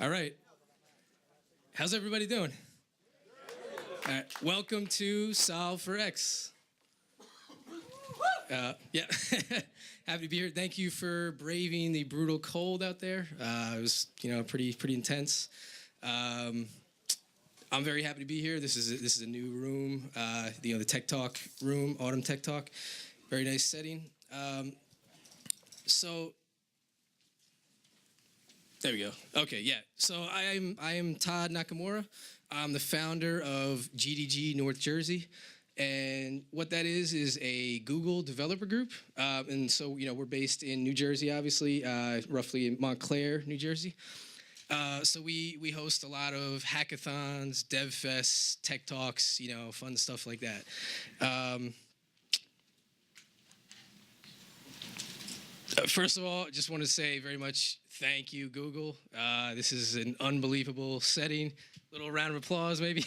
All right. How's everybody doing? All right. Welcome to Solve for X. Yeah. Happy to be here. Thank you for braving the brutal cold out there. It was, pretty intense. I'm very happy to be here. This is a new room. The Tech Talk room, Autumn Tech Talk. Very nice setting. So there we go. Okay, yeah. So I am Todd Nakamura. I'm the founder of GDG North Jersey. And what that is a Google developer group. And so, we're based in New Jersey, obviously, roughly in Montclair, New Jersey. So we host a lot of hackathons, dev fests, tech talks, fun stuff like that. First of all, just want to say very much thank you, Google. This is an unbelievable setting. Little round of applause, maybe.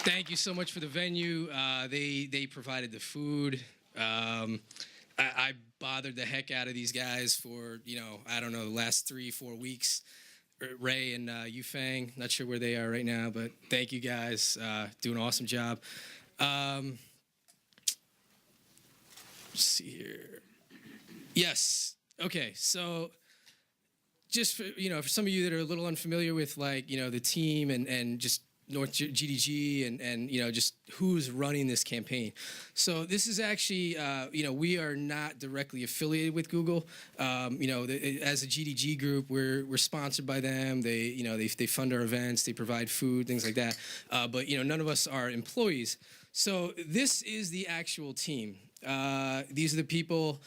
Thank you so much for the venue. They provided the food. I bothered the heck out of these guys for, the last 3-4 weeks. Ray and Yufang, not sure where they are right now, but thank you guys. Do an awesome job. Let's see here. Yes. Okay. So just for, for some of you that are a little unfamiliar with the team and just North GDG and just who's running this campaign. So this is actually, we are not directly affiliated with Google. As a GDG group, we're sponsored by them. They fund our events, they provide food, things like that. But none of us are employees. So this is the actual team. These are the people.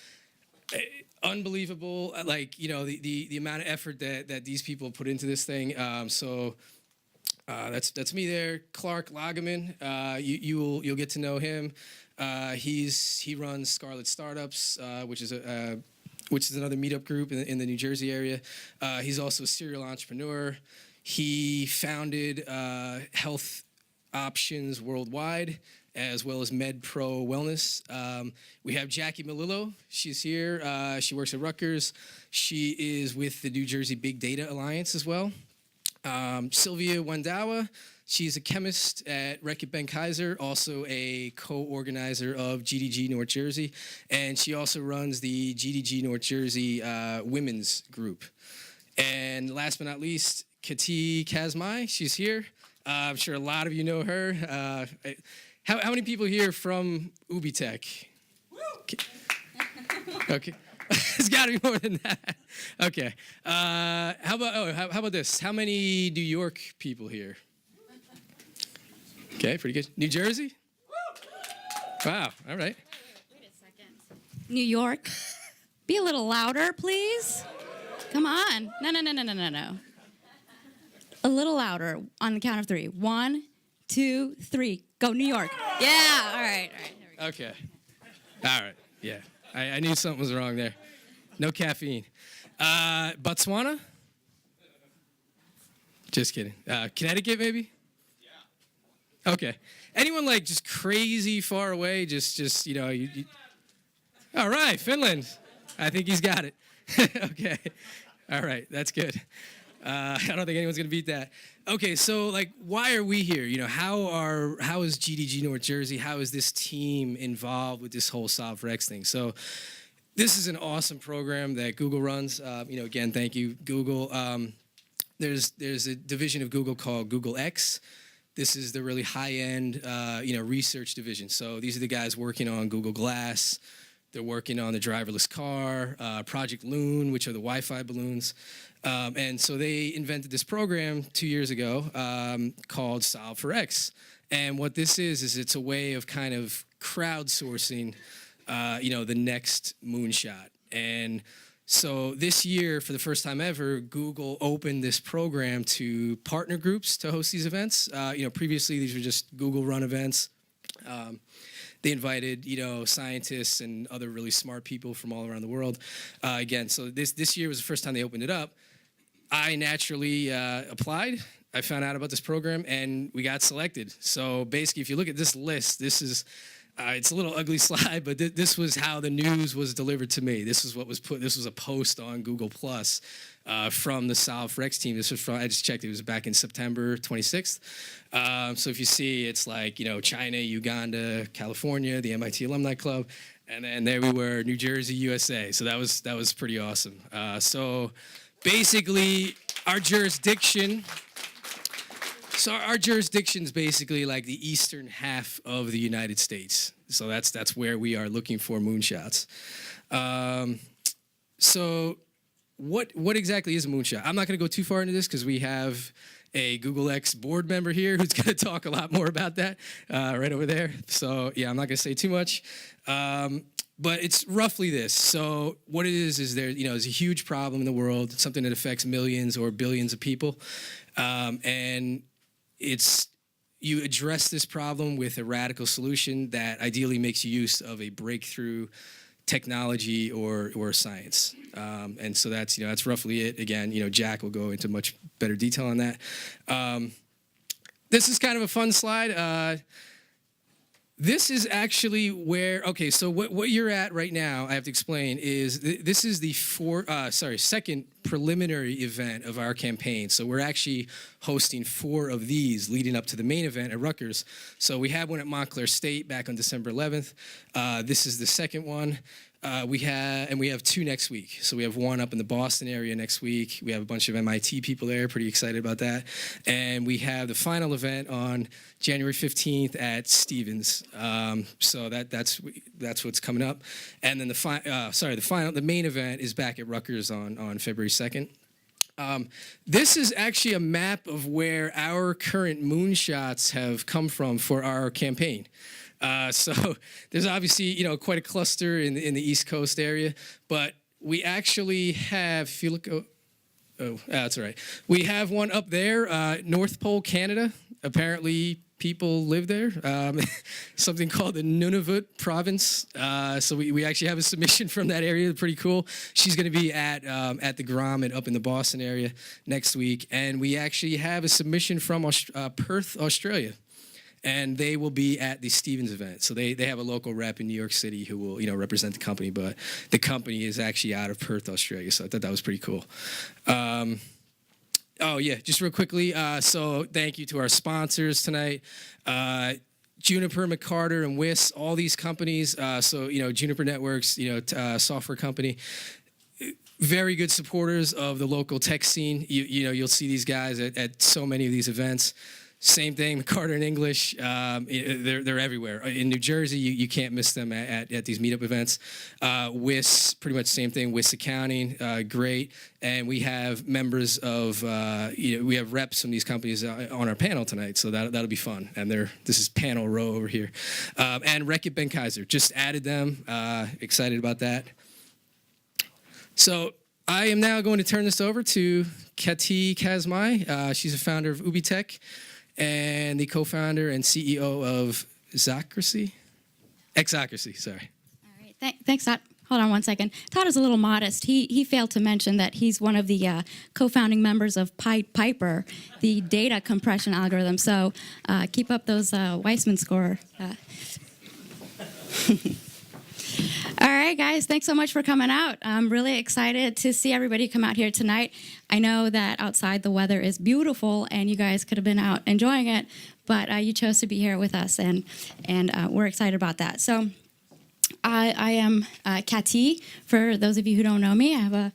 Unbelievable, the amount of effort that these people put into this thing. That's me there. Clark Lagerman, you'll get to know him. He runs Scarlet Startups, which is another meetup group in the New Jersey area. He's also a serial entrepreneur. He founded Health Options Worldwide, as well as MedPro Wellness. We have Jackie Melillo. She's here. She works at Rutgers. She is with the New Jersey Big Data Alliance as well. Sylvia Wandawa, she's a chemist at Reckitt Benckiser, also a co-organizer of GDG North Jersey, and she also runs the GDG North Jersey women's group. And last but not least, Kati Kazmai, she's here. I'm sure a lot of you know her. How many people here from Videotek? Okay. It's got to be more than that. Okay. How about this? How many New York people here? Okay, pretty good. New Jersey? Wow. All right. Wait a second. New York. Be a little louder, please. Come on. No. A little louder on the count of 3. 1, 2, 3. Go, New York. Yeah. All right. Here we go. Okay. All right. Yeah. I knew something was wrong there. No caffeine. Botswana? Just kidding. Connecticut, maybe? Yeah. Okay. Anyone just crazy far away? Just you. All right, Finland. I think he's got it. Okay. All right, that's good. I don't think anyone's gonna beat that. Okay, so why are we here? How is GDG North Jersey? How is this team involved with this whole Solve for X thing? So, this is an awesome program that Google runs. Again, thank you, Google. There's a division of Google called Google X. This is the really high-end, research division. So these are the guys working on Google Glass. They're working on the driverless car, Project Loon, which are the Wi-Fi balloons. And so they invented this program 2 years ago called Solve for X. And what this is it's a way of kind of crowdsourcing, the next moonshot. And so this year, for the first time ever, Google opened this program to partner groups to host these events. Previously these were just Google-run events. They invited, scientists and other really smart people from all around the world. Again, so this year was the first time they opened it up. I naturally applied. I found out about this program, and we got selected. So basically, if you look at this list, this is It's a little ugly slide, but this was how the news was delivered to me. This is what was put. This was a post on Google Plus from the Solve for X team. This was from. I just checked. It was back in September 26th. So if you see, it's like China, Uganda, California, the MIT Alumni Club, and then there we were, New Jersey, USA. So that was pretty awesome. So basically, our jurisdiction. So our jurisdiction is basically like the eastern half of the United States. So that's where we are looking for moonshots. So what exactly is a moonshot? I'm not going to go too far into this because we have a Google X board member here who's going to talk a lot more about that right over there. So yeah, I'm not going to say too much. But it's roughly this. So what it is there's a huge problem in the world, something that affects millions or billions of people, and you address this problem with a radical solution that ideally makes use of a breakthrough technology or science. And so that's roughly it. Again, Jack will go into much better detail on that. This is kind of a fun slide. This is actually where, okay, so what you're at right now, I have to explain, is this is the second preliminary event of our campaign. So we're actually hosting 4 of these leading up to the main event at Rutgers. So we had one at Montclair State back on December 11th. This is the second one. We have 2 next week. So we have one up in the Boston area next week. We have a bunch of MIT people there, pretty excited about that. And we have the final event on January 15th at Stevens. So that's what's coming up. And then the main event is back at Rutgers on February 2nd. This is actually a map of where our current moonshots have come from for our campaign. So there's obviously, quite a cluster in the East Coast area, but we actually have, if you look, that's all right. We have one up there, North Pole, Canada. Apparently people live there, something called the Nunavut province. So we actually have a submission from that area, pretty cool. She's going to be at the Grommet up in the Boston area next week. And we actually have a submission from Perth, Australia. And they will be at the Stevens event. So they have a local rep in New York City who will, represent the company. But the company is actually out of Perth, Australia. So I thought that was pretty cool. Oh, yeah, just real quickly. So thank you to our sponsors tonight. Juniper, McCarter, and WIS, all these companies. So, Juniper Networks, software company. Very good supporters of the local tech scene. You'll see these guys at so many of these events. Same thing, McCarter in English. They're everywhere. In New Jersey, you can't miss them at these meetup events. WIS, pretty much same thing. WIS Accounting, great. And we have members of, we have reps from these companies on our panel tonight, so that'll be fun. And this is panel row over here. And Reckitt Benckiser, just added them. Excited about that. So I am now going to turn this over to Kati Kazmai. She's a founder of Videotek and the co-founder and CEO of Xocracy, sorry. All right, thanks, Todd. Hold on one second. Todd is a little modest. He failed to mention that he's one of the co-founding members of Piper, the data compression algorithm. So keep up those Weissman score. All right, guys, thanks so much for coming out. I'm really excited to see everybody come out here tonight. I know that outside the weather is beautiful, and you guys could have been out enjoying it, but you chose to be here with us, and we're excited about that. So I am Kati. For those of you who don't know me, I have a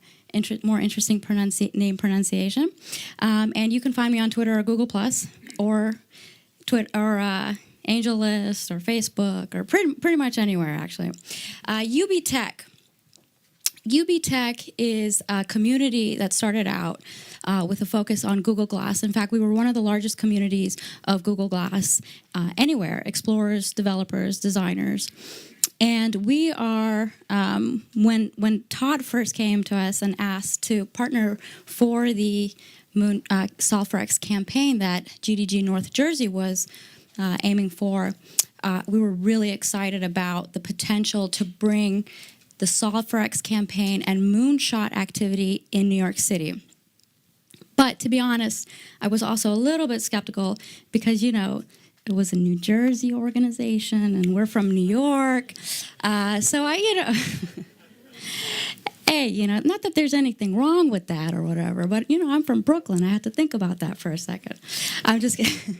more interesting name pronunciation. And you can find me on Twitter or Google+, or Twitter, or AngelList or Facebook or pretty much anywhere, actually. Videotek. Videotek is a community that started out with a focus on Google Glass. In fact, we were one of the largest communities of Google Glass anywhere, explorers, developers, designers. And we are, when Todd first came to us and asked to partner for the Solve for X campaign that GDG North Jersey was aiming for, we were really excited about the potential to bring the Solve for X campaign and moonshot activity in New York City. But to be honest, I was also a little bit skeptical because, it was a New Jersey organization, and we're from New York. So hey, not that there's anything wrong with that or whatever, but, I'm from Brooklyn. I had to think about that for a second. I'm just kidding.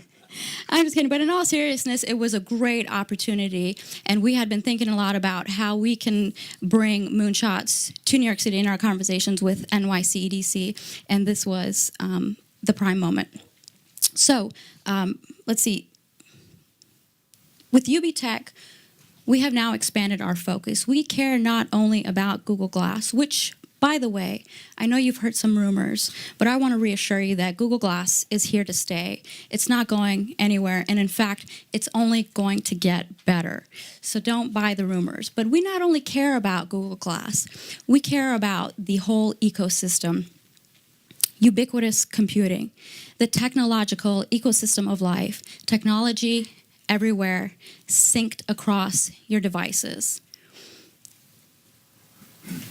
I'm just kidding. But in all seriousness, it was a great opportunity, and we had been thinking a lot about how we can bring moonshots to New York City in our conversations with NYCDC, and this was the prime moment. So let's see. With Videotek, we have now expanded our focus. We care not only about Google Glass, which, by the way, I know you've heard some rumors, but I want to reassure you that Google Glass is here to stay. It's not going anywhere, and in fact, it's only going to get better. So don't buy the rumors. But we not only care about Google Glass, we care about the whole ecosystem. Ubiquitous computing, the technological ecosystem of life, technology everywhere, synced across your devices.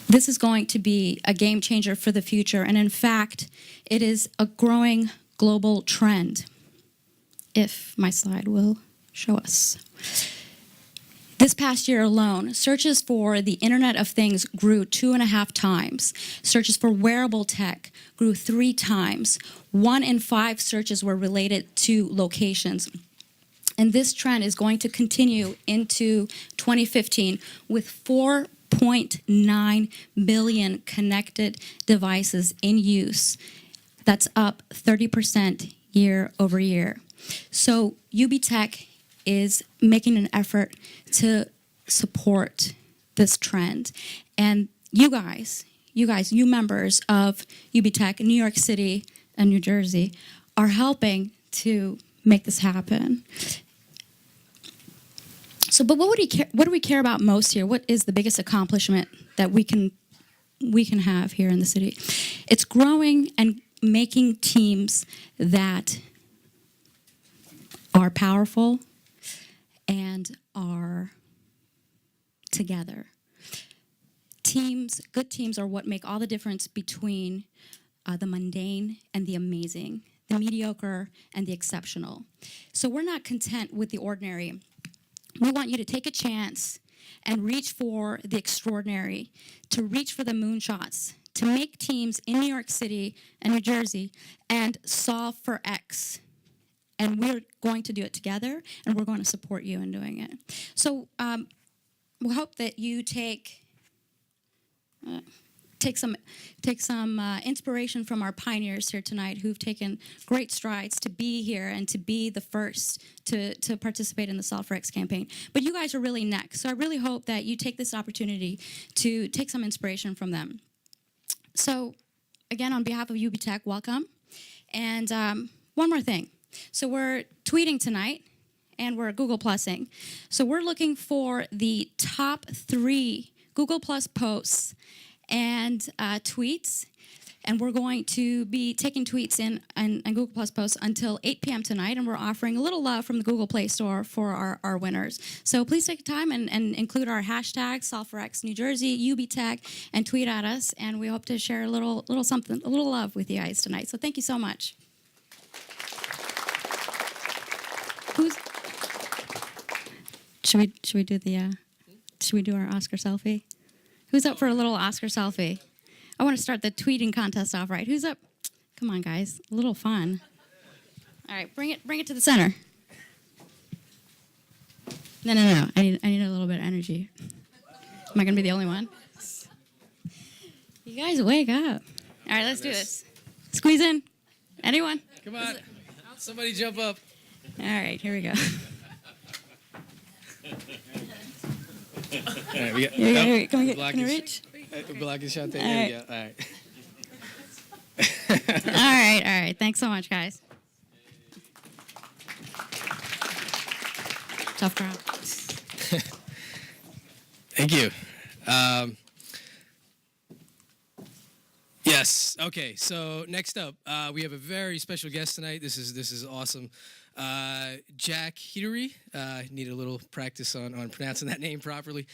This is going to be a game changer for the future, and in fact, it is a growing global trend, if my slide will show us. This past year alone, searches for the Internet of Things grew 2.5 times. Searches for wearable tech grew 3 times. 1 in 5 searches were related to locations. And this trend is going to continue into 2015 with 4.9 billion connected devices in use. That's up 30% year over year. So Videotek is making an effort to support this trend. And you members of Videotek in New York City and New Jersey, are helping to make this happen. So, but what do we care about most here? What is the biggest accomplishment that we can have here in the city? It's growing and making teams that are powerful and are together. Good teams are what make all the difference between the mundane and the amazing, the mediocre and the exceptional. So we're not content with the ordinary. We want you to take a chance and reach for the extraordinary, to reach for the moonshots, to make teams in New York City and New Jersey and solve for X. And we're going to do it together, and we're going to support you in doing it. So we hope that you take some inspiration from our pioneers here tonight who've taken great strides to be here and to be the first to participate in the Solve for X campaign. But you guys are really next, so I really hope that you take this opportunity to take some inspiration from them. So again, on behalf of Videotek, welcome. And one more thing. So we're tweeting tonight, and we're Google Plusing. So we're looking for the top 3 Google Plus posts and tweets, and we're going to be taking tweets in and Google Plus posts until 8 p.m. tonight, and we're offering a little love from the Google Play Store for our winners. So please take time and include our hashtag Solve4X New Jersey, Videotek, and tweet at us, and we hope to share a little something, a little love with you guys tonight. So thank you so much. Should we do our Oscar selfie? Who's up for a little Oscar selfie? I want to start the tweeting contest off right. Who's up? Come on, guys. A little fun. All right, bring it to the center. No. I need a little bit of energy. Am I going to be the only one? You guys wake up. All right, let's do this. Squeeze in. Anyone? Come on. Somebody jump up. All right, here we go. All right, we got, Here we go. Can you reach? Block is shot there. All There right. we go. All right. All right. Thanks so much, guys. Tough crowd. Thank you. Yes. Okay. So next up, we have a very special guest tonight. This is awesome. Jack Heatery. Need a little practice on pronouncing that name properly.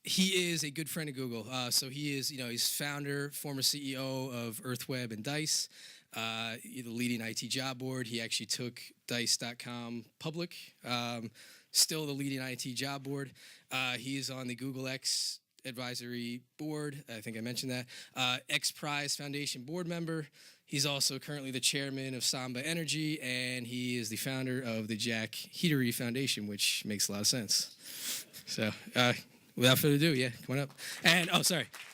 He is a good friend of Google. So he is, he's founder, former CEO of EarthWeb and Dice. the leading IT job board. He actually took Dice.com public. Still the leading IT job board. He is on the Google X advisory board. I think I mentioned that. X Prize Foundation board member. He's also currently the chairman of Samba Energy, and he is the founder of the Jack Heatery Foundation, which makes a lot of sense. So, without further ado, yeah, come on up. And,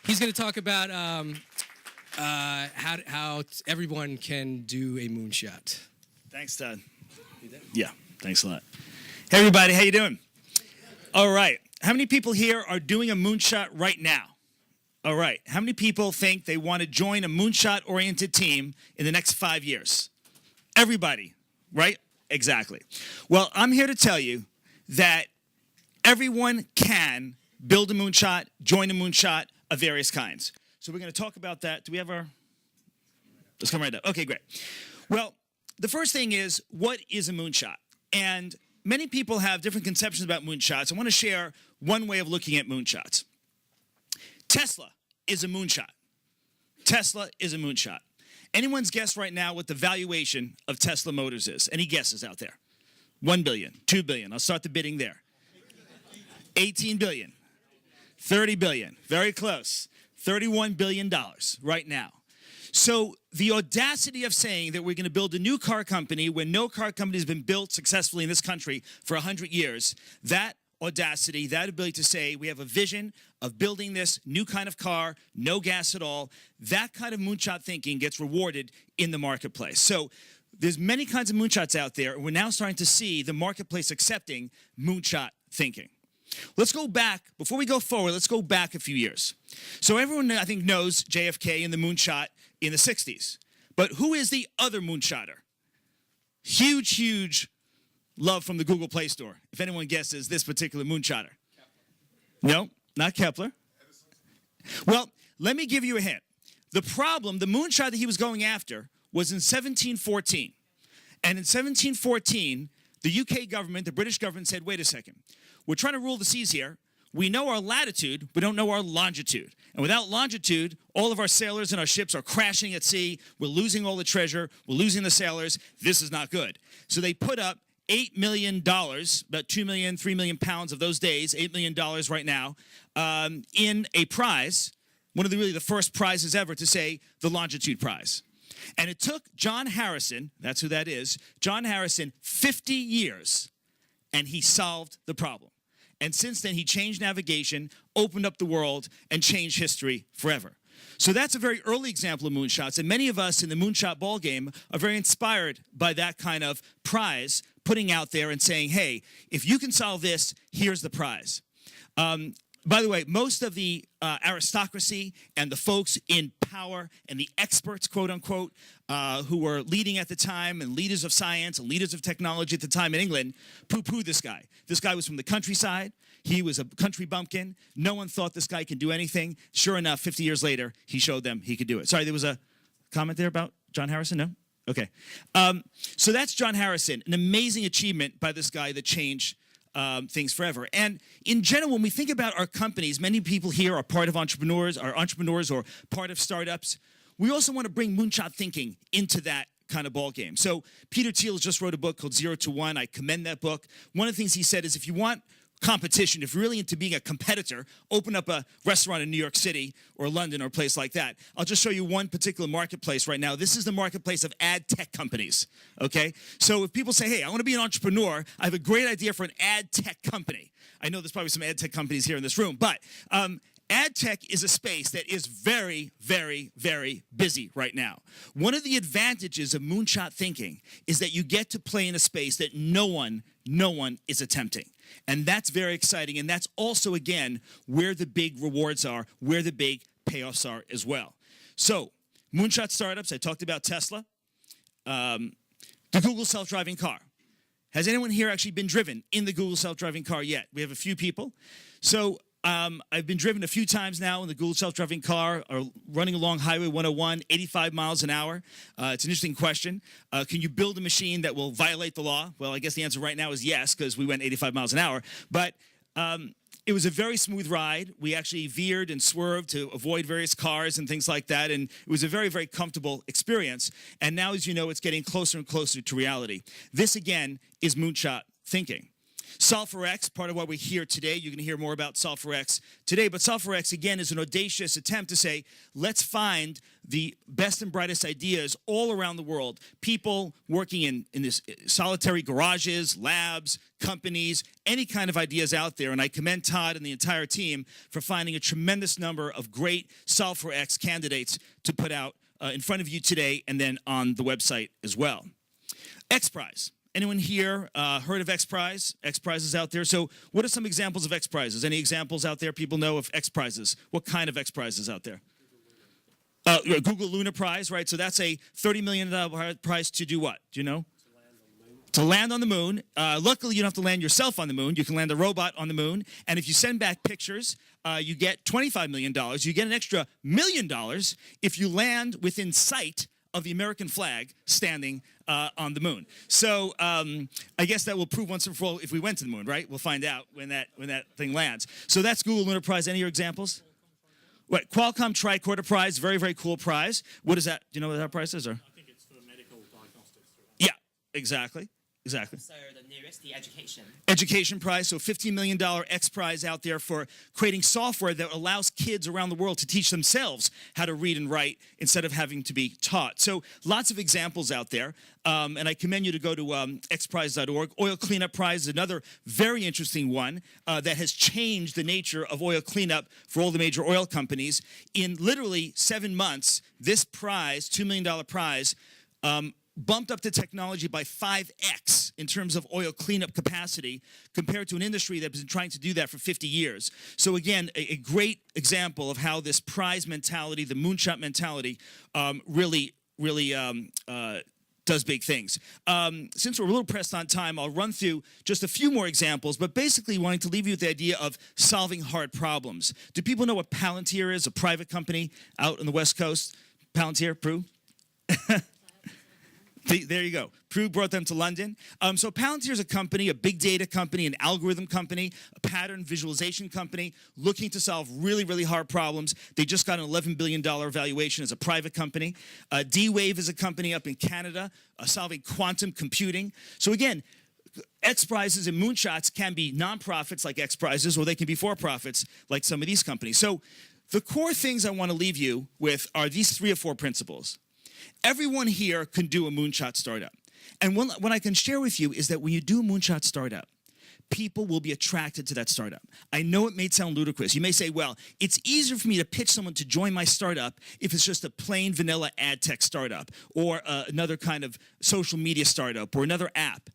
he's going to talk about how everyone can do a moonshot. Thanks, Todd. Yeah, thanks a lot. Hey, everybody, how you doing? All right. How many people here are doing a moonshot right now? All right. How many people think they want to join a moonshot-oriented team in the next 5 years? Everybody, right? Exactly. Well, I'm here to tell you that everyone can build a moonshot, join a moonshot of various kinds. So we're going to talk about that. Do we have our... Let's come right up. Okay, great. Well, the first thing is, what is a moonshot? And many people have different conceptions about moonshots. I want to share one way of looking at moonshots. Tesla is a moonshot. Tesla is a moonshot. Anyone's guess right now what the valuation of Tesla Motors is? Any guesses out there? 1 billion, 2 billion. I'll start the bidding there. 18 billion, 30 billion, very close. $31 billion right now. So the audacity of saying that we're going to build a new car company when no car company has been built successfully in this country for 100 years, that audacity, that ability to say we have a vision of building this new kind of car, no gas at all, that kind of moonshot thinking gets rewarded in the marketplace. So there's many kinds of moonshots out there, and we're now starting to see the marketplace accepting moonshot thinking. Let's go back, before we go forward, let's go back a few years. So everyone, I think, knows JFK and the moonshot in the 60s. But who is the other moonshotter? Huge, huge love from the Google Play Store. If anyone guesses this particular moonshotter. No, not Kepler. Well, let me give you a hint. The problem, the moonshot that he was going after was in 1714. And in 1714, the UK government, the British government said, wait a second. We're trying to rule the seas here. We know our latitude, we don't know our longitude. And without longitude, all of our sailors and our ships are crashing at sea. We're losing all the treasure. We're losing the sailors. This is not good. So they put up $8 million, about 2 million, 3 million pounds of those days, $8 million right now, in a prize, one of the really the first prizes ever to say the longitude prize. And it took John Harrison, that's who that is, John Harrison, 50 years, and he solved the problem. And since then, he changed navigation, opened up the world, and changed history forever. So that's a very early example of moonshots, and many of us in the moonshot ball game are very inspired by that kind of prize, putting out there and saying, hey, if you can solve this, here's the prize. By the way, most of the aristocracy and the folks in power and the experts, quote unquote, who were leading at the time and leaders of science and leaders of technology at the time in England, poo-pooed this guy. This guy was from the countryside. He was a country bumpkin. No one thought this guy could do anything. Sure enough, 50 years later, he showed them he could do it. Sorry, there was a comment there about John Harrison? No? Okay. So that's John Harrison, an amazing achievement by this guy that changed things forever. And in general, when we think about our companies, many people here are part of entrepreneurs, are entrepreneurs or part of startups. We also want to bring moonshot thinking into that kind of ball game. So Peter Thiel just wrote a book called 0 to 1. I commend that book. One of the things he said is if you want competition, if you're really into being a competitor, open up a restaurant in New York City or London or a place like that. I'll just show you one particular marketplace right now. This is the marketplace of ad tech companies, okay? So if people say, hey, I want to be an entrepreneur, I have a great idea for an ad tech company. I know there's probably some ad tech companies here in this room, but ad tech is a space that is very, very, very busy right now. One of the advantages of moonshot thinking is that you get to play in a space that no one is attempting. And that's very exciting. And that's also, again, where the big rewards are, where the big payoffs are as well. So, moonshot startups, I talked about Tesla. The Google self-driving car. Has anyone here actually been driven in the Google self-driving car yet? We have a few people. So, I've been driven a few times now in the Google self-driving car, or running along Highway 101, 85 miles an hour. It's an interesting question. Can you build a machine that will violate the law? Well, I guess the answer right now is yes, because we went 85 miles an hour. But It was a very smooth ride. We actually veered and swerved to avoid various cars and things like that, and it was a very, very comfortable experience. And now, as you know, it's getting closer and closer to reality. This, again, is moonshot thinking. Solve for X, part of what we're here today. You're going to hear more about Solve for X today. But Solve for X, again, is an audacious attempt to say, let's find the best and brightest ideas all around the world. People working in this solitary garages, labs, companies, any kind of ideas out there. And I commend Todd and the entire team for finding a tremendous number of great Solve for X candidates to put out in front of you today and then on the website as well. X Prize. Anyone here heard of X Prize? X Prizes out there. So what are some examples of X Prizes? Any examples out there people know of X Prizes? What kind of X Prizes out there? Google Lunar Prize, right? So that's a $30 million prize to do what? Do you know? To land on the moon. Luckily, you don't have to land yourself on the moon. You can land a robot on the moon. And if you send back pictures, you get $25 million. You get an extra $1 million if you land within sight of the American flag standing on the moon. So I guess that will prove once and for all if we went to the moon, right? We'll find out when that thing lands. So that's Google Lunar Prize. Any of your examples? What? Qualcomm Tricorder Prize, very, very cool prize. What is that? Do you know what that prize is? Or? I think it's for medical diagnostics. Yeah, exactly. Exactly. So the nearest, the education. Education prize, so $15 million X Prize out there for creating software that allows kids around the world to teach themselves how to read and write instead of having to be taught. So lots of examples out there, and I commend you to go to xprize.org. Oil Cleanup Prize is another very interesting one that has changed the nature of oil cleanup for all the major oil companies. In literally 7 months, this prize, $2 million prize, bumped up the technology by 5x in terms of oil cleanup capacity compared to an industry that's been trying to do that for 50 years. So again, a great example of how this prize mentality, the moonshot mentality, really does big things. Since we're a little pressed on time, I'll run through just a few more examples, but basically wanting to leave you with the idea of solving hard problems. Do people know what Palantir is, a private company out on the West Coast? Palantir, Prue? There you go. Prue brought them to London. So Palantir is a company, a big data company, an algorithm company, a pattern visualization company looking to solve really, really hard problems. They just got an $11 billion valuation as a private company. D-Wave is a company up in Canada solving quantum computing. So again, X Prizes and moonshots can be nonprofits like X Prizes, or they can be for-profits like some of these companies. So the core things I want to leave you with are these 3 or 4 principles. Everyone here can do a moonshot startup. And what I can share with you is that when you do a moonshot startup, people will be attracted to that startup. I know it may sound ludicrous. You may say, well, it's easier for me to pitch someone to join my startup if it's just a plain vanilla ad tech startup or another kind of social media startup or another app.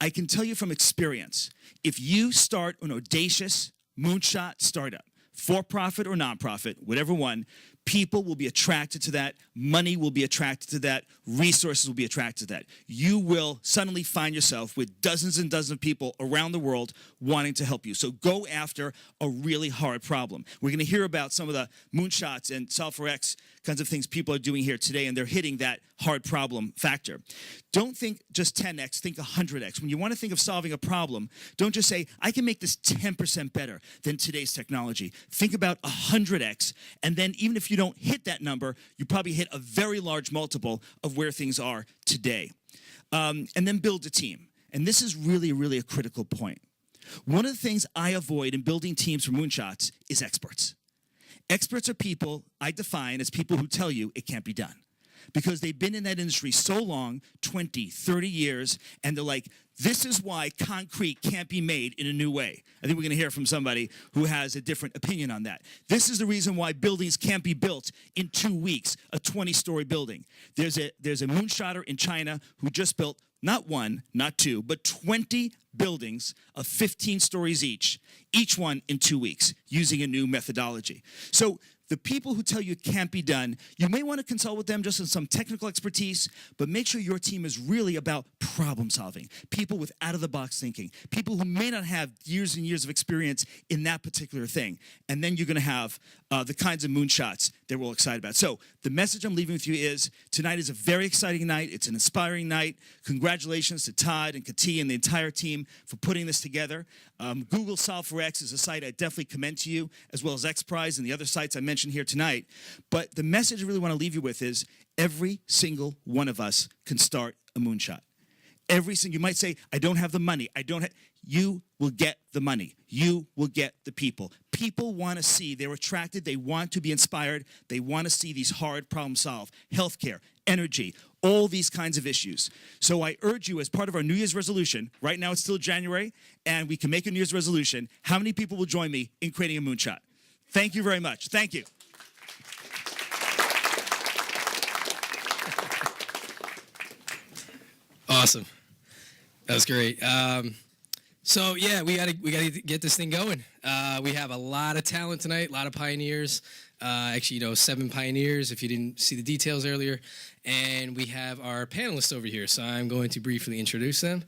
I can tell you from experience, if you start an audacious moonshot startup, for-profit or nonprofit, whatever one, people will be attracted to that. Money will be attracted to that. Resources will be attracted to that. You will suddenly find yourself with dozens and dozens of people around the world wanting to help you. So go after a really hard problem. We're going to hear about some of the moonshots and Solve for X kinds of things people are doing here today, and they're hitting that hard problem factor. Don't think just 10x, think 100x. When you want to think of solving a problem, don't just say, I can make this 10% better than today's technology. Think about 100x, and then even if you don't hit that number, you probably hit a very large multiple of where things are today. And then build a team. And this is really, really a critical point. One of the things I avoid in building teams for moonshots is experts. Experts are people I define as people who tell you it can't be done because they've been in that industry so long, 20, 30 years, and they're like, this is why concrete can't be made in a new way. I think we're going to hear from somebody who has a different opinion on that. This is the reason why buildings can't be built in 2 weeks, a 20-story building. There's a moonshotter in China who just built not 1, not 2, but 20 buildings of 15 stories each one in 2 weeks using a new methodology. So the people who tell you it can't be done, you may want to consult with them just on some technical expertise, but make sure your team is really about problem solving. People with out-of-the-box thinking. People who may not have years and years of experience in that particular thing. And then you're going to have the kinds of moonshots that we're all excited about. So the message I'm leaving with you is tonight is a very exciting night. It's an inspiring night. Congratulations to Todd and Kati and the entire team for putting this together. Google Solve4X is a site I definitely commend to you, as well as XPRIZE and the other sites I mentioned here tonight. But the message I really want to leave you with is every single one of us can start a moonshot. You might say, I don't have the money. You will get the money. You will get the people. People want to see, they're attracted, they want to be inspired, they want to see these hard problems solved. Healthcare, energy, all these kinds of issues. So I urge you, as part of our New Year's resolution, right now it's still January, and we can make a New Year's resolution, how many people will join me in creating a moonshot? Thank you very much. Thank you. Awesome. That was great. So yeah, we gotta get this thing going. We have a lot of talent tonight, a lot of pioneers. Actually, 7 pioneers, if you didn't see the details earlier. And we have our panelists over here, so I'm going to briefly introduce them.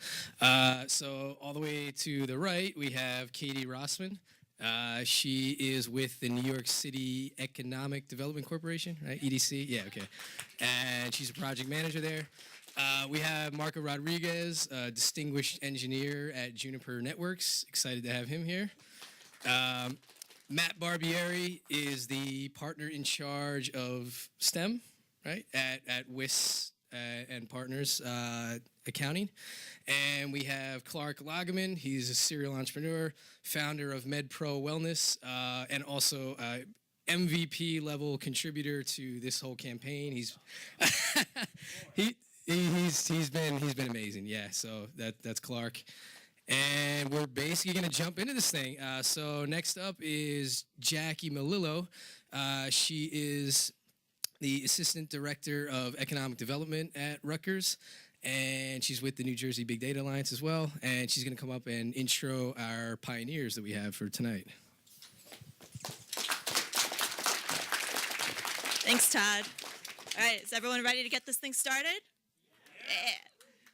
So all the way to the right, we have Katie Rossman. She is with the New York City Economic Development Corporation, right? EDC? Yeah, okay. And she's a project manager there. We have Marco Rodriguez, a distinguished engineer at Juniper Networks. Excited to have him here. Matt Barbieri is the partner in charge of STEM, right, at WIS and Partners Accounting. And we have Clark Lagerman. He's a serial entrepreneur, founder of MedPro Wellness, and also MVP level contributor to this whole campaign. He's He's been amazing, yeah. So that's Clark, and we're basically gonna jump into this thing. So next up is Jackie Melillo. She is the assistant director of economic development at Rutgers, and she's with the New Jersey Big Data Alliance as well. And she's gonna come up and intro our pioneers that we have for tonight. Thanks, Todd. All right, is everyone ready to get this thing started? Yeah.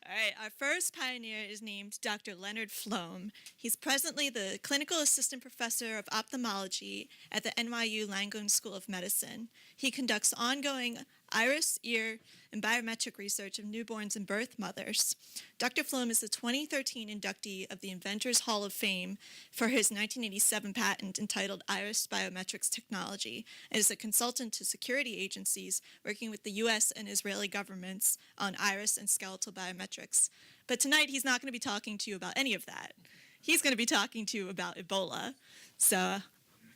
All right, our first pioneer is named Dr. Leonard Flom. He's presently the clinical assistant professor of ophthalmology at the NYU Langone School of Medicine. He conducts ongoing iris, ear, and biometric research of newborns and birth mothers. Dr. Flom is the 2013 inductee of the Inventors Hall of Fame for his 1987 patent entitled Iris Biometrics Technology, and is a consultant to security agencies working with the U.S. and Israeli governments on iris and skeletal biometrics. But tonight he's not going to be talking to you about any of that. He's going to be talking to you about Ebola. So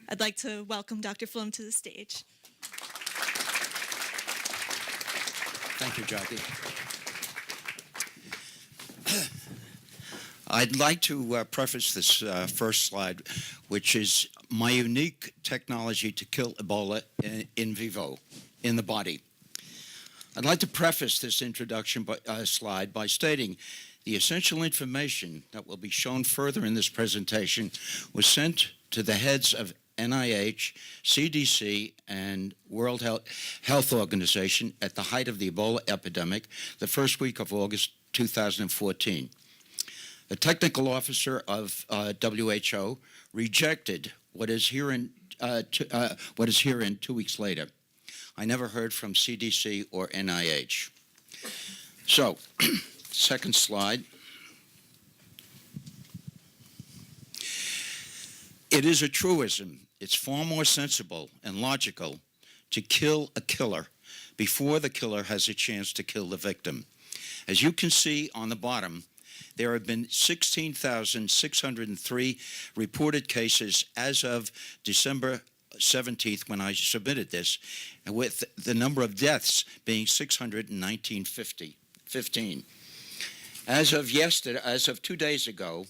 I'd like to welcome Dr. Flom to the stage. Thank you, Jackie. I'd like to preface this first slide, which is my unique technology to kill Ebola in vivo, in the body. I'd like to preface this introduction slide by stating the essential information that will be shown further in this presentation was sent to the heads of NIH, CDC, and World Health Organization at the height of the Ebola epidemic, the first week of August 2014. The technical officer of WHO rejected what is herein 2 weeks later. I never heard from CDC or NIH. So, second slide. It is a truism. It's far more sensible and logical to kill a killer before the killer has a chance to kill the victim. As you can see on the bottom, there have been 16,603 reported cases as of December 17th when I submitted this, with the number of deaths being 615. As of 2 days ago,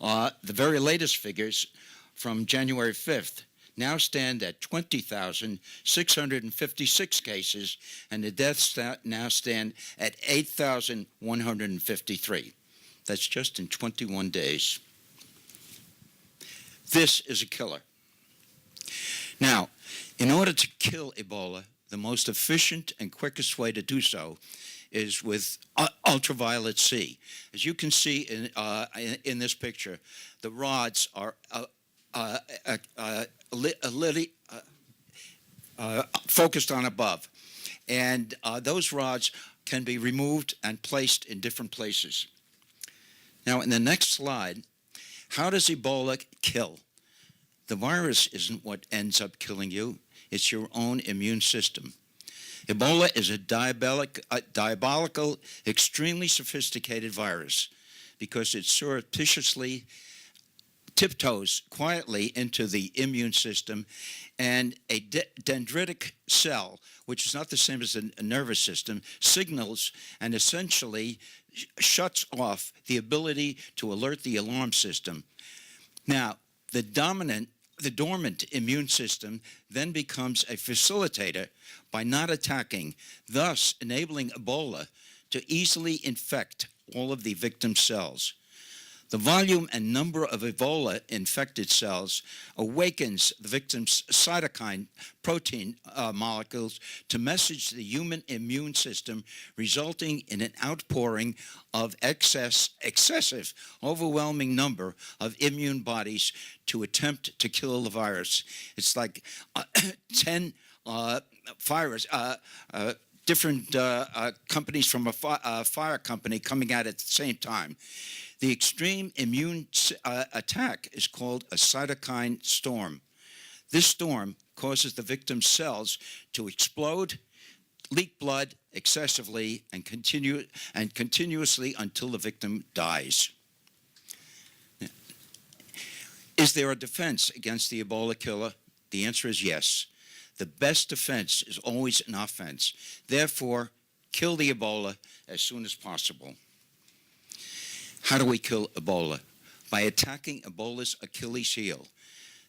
the very latest figures from January 5th now stand at 20,656 cases, and the deaths now stand at 8,153. That's just in 21 days. This is a killer. Now, in order to kill Ebola, the most efficient and quickest way to do so is with ultraviolet C. As you can see in this picture, the rods are focused on above, and those rods can be removed and placed in different places. Now, in the next slide, how does Ebola kill? The virus isn't what ends up killing you. It's your own immune system. Ebola is a diabolical, extremely sophisticated virus because it surreptitiously tiptoes quietly into the immune system, and a dendritic cell, which is not the same as a nervous system, signals and essentially shuts off the ability to alert the alarm system. Now, the dormant immune system then becomes a facilitator by not attacking, thus enabling Ebola to easily infect all of the victim cells. The volume and number of Ebola-infected cells awakens the victim's cytokine protein molecules to message the human immune system, resulting in an outpouring of excessive, overwhelming number of immune bodies to attempt to kill the virus. It's like 10 different companies from a fire company coming out at the same time. The extreme immune attack is called a cytokine storm. This storm causes the victim's cells to explode, leak blood excessively, and continuously until the victim dies. Is there a defense against the Ebola killer? The answer is yes. The best defense is always an offense. Therefore, kill the Ebola as soon as possible. How do we kill Ebola? By attacking Ebola's Achilles heel.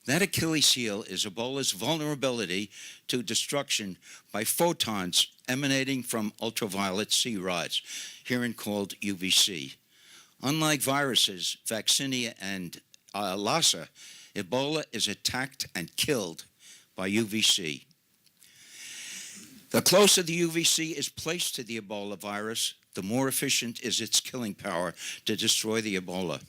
That Achilles heel is Ebola's vulnerability to destruction by photons emanating from ultraviolet C rods, herein called UVC. Unlike viruses, vaccinia and Lassa, Ebola is attacked and killed by UVC. The closer the UVC is placed to the Ebola virus, the more efficient is its killing power to destroy the Ebola.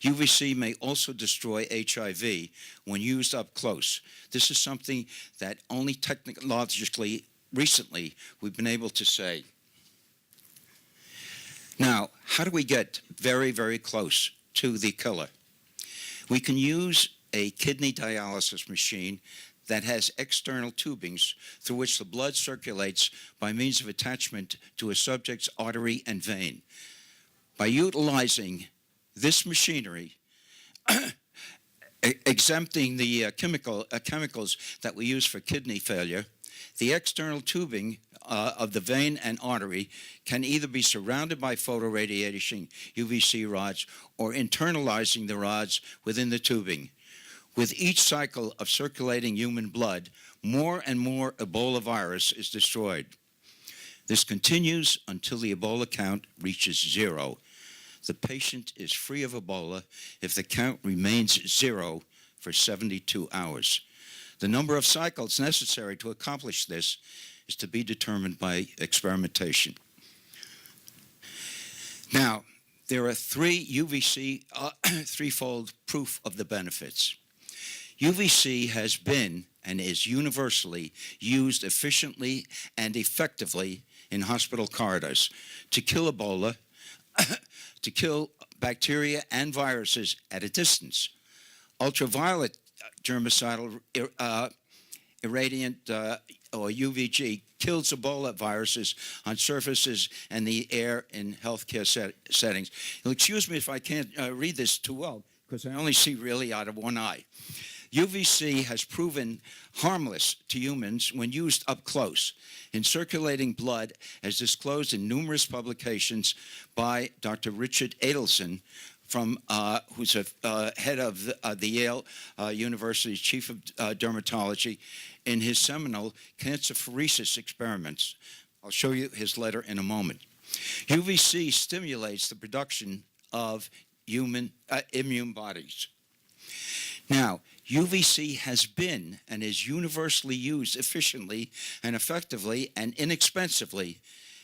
UVC may also destroy HIV when used up close. This is something that only technologically recently we've been able to say. Now, how do we get very, very close to the killer? We can use a kidney dialysis machine that has external tubings through which the blood circulates by means of attachment to a subject's artery and vein. By utilizing this machinery, exempting the chemicals that we use for kidney failure, the external tubing of the vein and artery can either be surrounded by photoradiation UVC rods or internalizing the rods within the tubing. With each cycle of circulating human blood, more and more Ebola virus is destroyed. This continues until the Ebola count reaches 0. The patient is free of Ebola if the count remains 0 for 72 hours. The number of cycles necessary to accomplish this is to be determined by experimentation. Now, there are threefold proof of the benefits. UVC has been and is universally used efficiently and effectively in hospital corridors to kill Ebola, to kill bacteria and viruses at a distance. Ultraviolet germicidal irradiant or UVG kills Ebola viruses on surfaces and the air in healthcare settings. You'll excuse me if I can't read this too well because I only see really out of one eye. UVC has proven harmless to humans when used up close in circulating blood, as disclosed in numerous publications by Dr. Richard Adelson, who's a head of the Yale University's chief of dermatology, in his seminal cancerphoresis experiments. I'll show you his letter in a moment. UVC stimulates the production of human immune bodies. Now, UVC has been and is universally used efficiently and effectively and inexpensively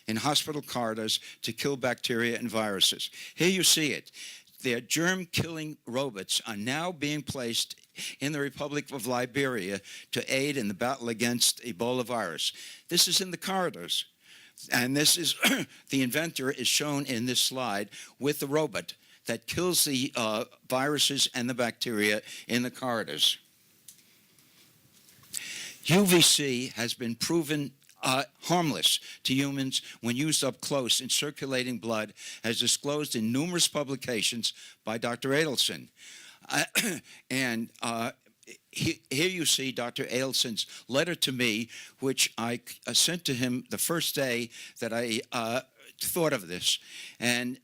in hospital corridors to kill bacteria and viruses. Here you see it. Their germ-killing robots are now being placed in the Republic of Liberia to aid in the battle against Ebola virus. This is in the corridors. And this is, the inventor is shown in this slide with the robot that kills the viruses and the bacteria in the corridors. UVC has been proven harmless to humans when used up close in circulating blood, as disclosed in numerous publications by Dr. Adelson. Here you see Dr. Adelson's letter to me, which I sent to him the first day that I thought of this. And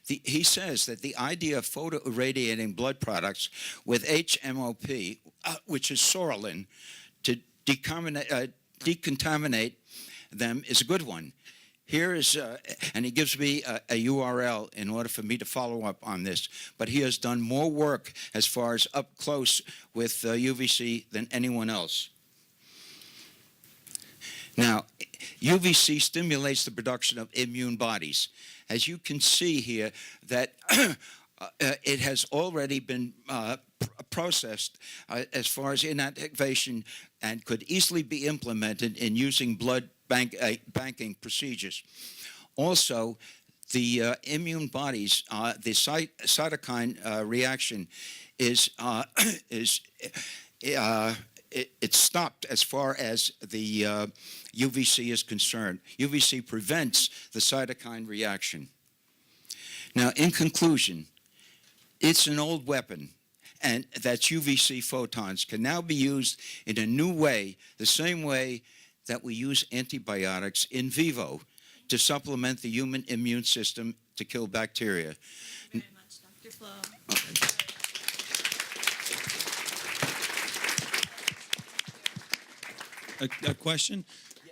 he says that the idea of photoirradiating blood products with HMOP, which is sorolin, to decontaminate them is a good one. Here is, and he gives me a URL in order for me to follow up on this, but he has done more work as far as up close with UVC than anyone else. Now, UVC stimulates the production of immune bodies. As you can see here, that it has already been processed as far as inactivation and could easily be implemented in using blood banking procedures. Also, the immune bodies, the cytokine reaction is it's stopped as far as the UVC is concerned. UVC prevents the cytokine reaction. Now, in conclusion, it's an old weapon, and that's UVC photons can now be used in a new way, the same way that we use antibiotics in vivo to supplement the human immune system to kill bacteria. Thank you very much, Dr. Flo. A question?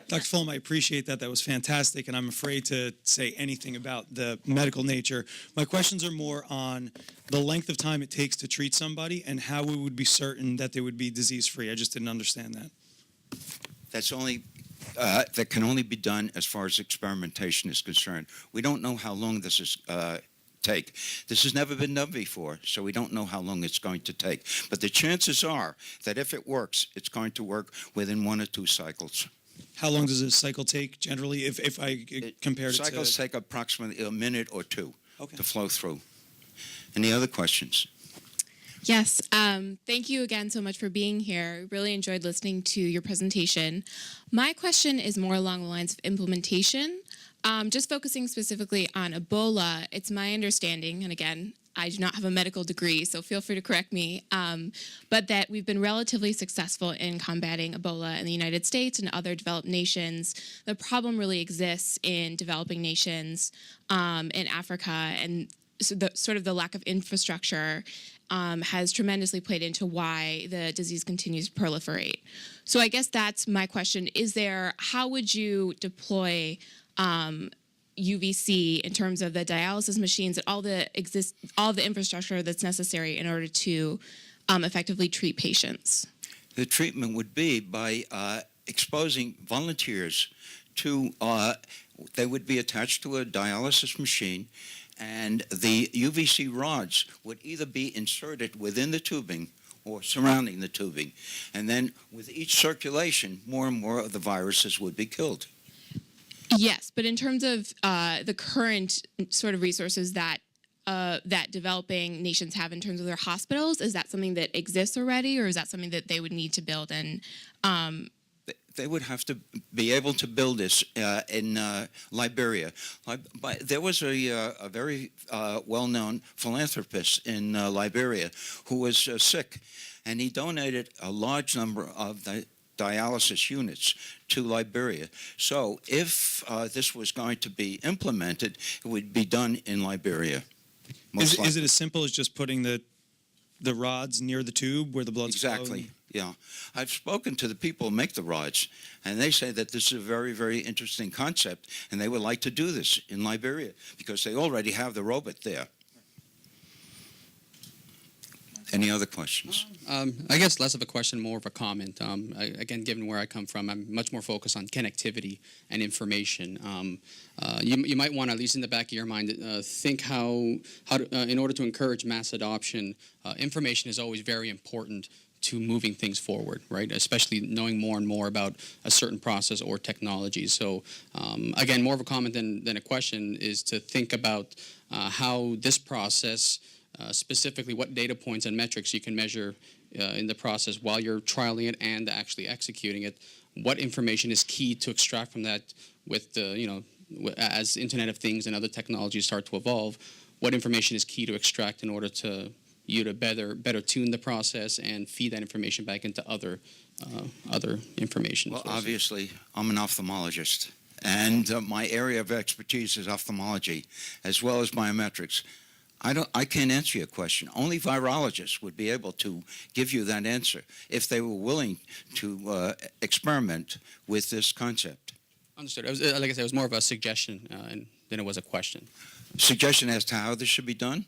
Dr. Fulham, I appreciate that. That was fantastic, and I'm afraid to say anything about the medical nature. My questions are more on the length of time it takes to treat somebody and how we would be certain that they would be disease-free. I just didn't understand that. That's only that can only be done as far as experimentation is concerned. We don't know how long this is take. This has never been done before, so we don't know how long it's going to take. But the chances are that if it works, it's going to work within 1 or 2 cycles. How long does a cycle take generally if I compare it to... Cycles take approximately a minute or 2 Okay. to flow through. Any other questions? Yes, thank you again so much for being here. Really enjoyed listening to your presentation. My question is more along the lines of implementation. Just focusing specifically on Ebola, it's my understanding, and again, I do not have a medical degree, so feel free to correct me, but that we've been relatively successful in combating Ebola in the United States and other developed nations. The problem really exists in developing nations in Africa, and so the lack of infrastructure has tremendously played into why the disease continues to proliferate. So I guess that's my question. How would you deploy UVC in terms of the dialysis machines and all the infrastructure that's necessary in order to effectively treat patients? The treatment would be by exposing volunteers to, they would be attached to a dialysis machine, and the UVC rods would either be inserted within the tubing or surrounding the tubing. And then with each circulation, more and more of the viruses would be killed. Yes, but in terms of the current sort of resources that developing nations have in terms of their hospitals, is that something that exists already, or is that something that they would need to build? And they would have to be able to build this in Liberia. There was a very well-known philanthropist in Liberia who was sick, and he donated a large number of the dialysis units to Liberia. So if this was going to be implemented, it would be done in Liberia. Is it as simple as just putting the rods near the tube where the blood's flowing? Exactly, yeah. I've spoken to the people who make the rods, and they say that this is a very, very interesting concept, and they would like to do this in Liberia because they already have the robot there. Any other questions? I guess less of a question, more of a comment. Again, given where I come from, I'm much more focused on connectivity and information. You might want to, at least in the back of your mind, think how to, in order to encourage mass adoption, information is always very important to moving things forward, right? Especially knowing more and more about a certain process or technology. So again, more of a comment than a question is to think about how this process, specifically what data points and metrics you can measure in the process while you're trialing it and actually executing it. What information is key to extract from that with the, as Internet of Things and other technologies start to evolve, what information is key to extract in order to you to better tune the process and feed that information back into other information Well, sources. obviously, I'm an ophthalmologist, and my area of expertise is ophthalmology, as well as biometrics. I can't answer your question. Only virologists would be able to give you that answer if they were willing to experiment with this concept. Understood. It was, like I said, it was more of a suggestion than it was a question. Suggestion as to how this should be done?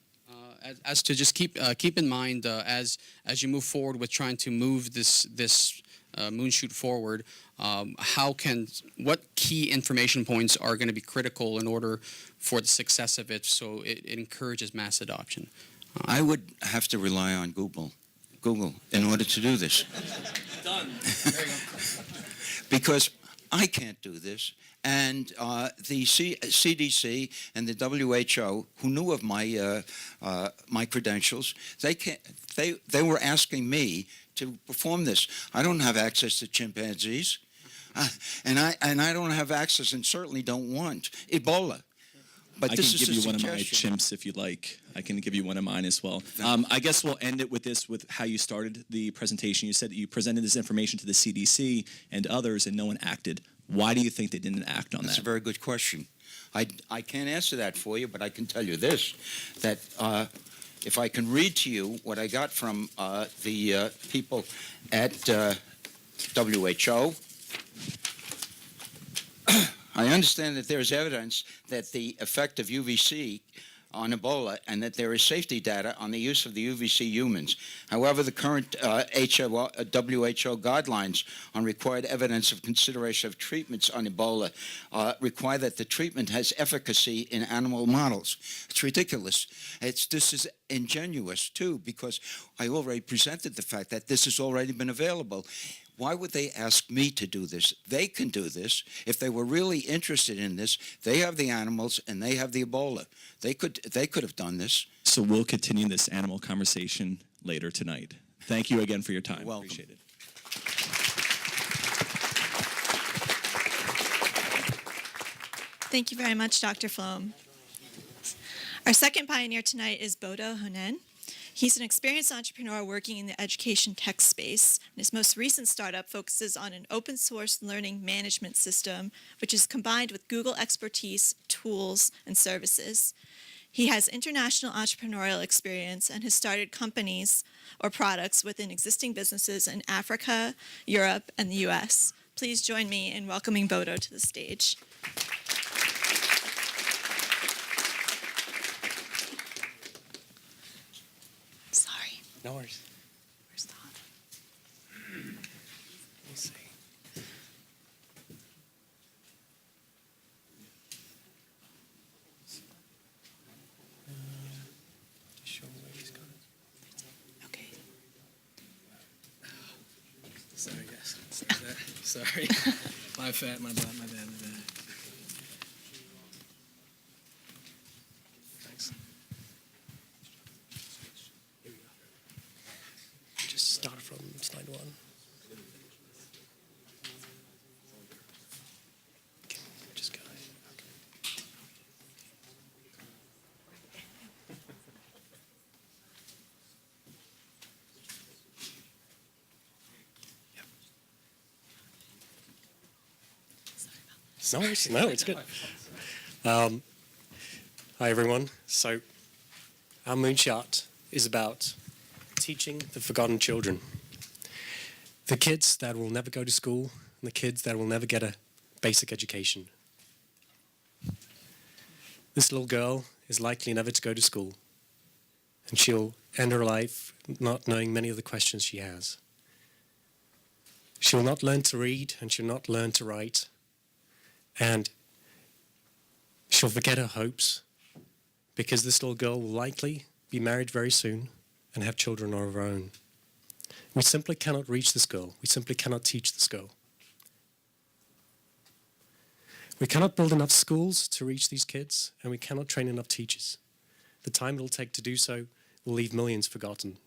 As to just keep in mind as you move forward with trying to move this moonshoot forward, what key information points are going to be critical in order for the success of it, so it encourages mass adoption? I would have to rely on Google in order to do this. Done. Because I can't do this. And the CDC and the WHO, who knew of my credentials, they were asking me to perform this. I don't have access to chimpanzees, and I don't have access, and certainly don't want Ebola. But I this can is give a you one of my suggestion. chimps if you'd like. I can give you one of mine as well. I guess we'll end it with how you started the presentation. You said that you presented this information to the CDC and others, and no one acted. Why do you think they didn't act on That's that? a very good question. I can't answer that for you, but I can tell you this, that if I can read to you what I got from the people at WHO, I understand that there is evidence that the effect of UVC on Ebola and that there is safety data on the use of the UVC humans. However, the current WHO guidelines on required evidence of consideration of treatments on Ebola require that the treatment has efficacy in animal models. It's ridiculous. This is ingenuous, too, because I already presented the fact that this has already been available. Why would they ask me to do this? They can do this. If they were really interested in this, they have the animals and they have the Ebola. They could have done this. So we'll continue this animal conversation later tonight. Thank you again for your time. Welcome. Appreciate it. Thank you very much, Dr. Flom. Our second pioneer tonight is Bodo Honen. He's an experienced entrepreneur working in the education tech space. And his most recent startup focuses on an open source learning management system, which is combined with Google expertise, tools, and services. He has international entrepreneurial experience and has started companies or products within existing businesses in Africa, Europe, and the US. Please join me in welcoming Bodo to the stage. Sorry. No worries. Where's Todd? Let me see. Show me where he's going. Okay. Sorry, guys. Sorry. My bad. Thanks. Here we go. Just start from slide 1. Okay, just go ahead. Okay. No, it's good. Hi, everyone. So, our moonshot is about teaching the forgotten children. The kids that will never go to school and the kids that will never get a basic education. This little girl is likely never to go to school, and she'll end her life not knowing many of the questions she has. She will not learn to read, and she'll not learn to write, and she'll forget her hopes, because this little girl will likely be married very soon and have children of her own. We simply cannot reach this girl. We simply cannot teach this girl. We cannot build enough schools to reach these kids, and we cannot train enough teachers. The time it'll take to do so will leave millions forgotten.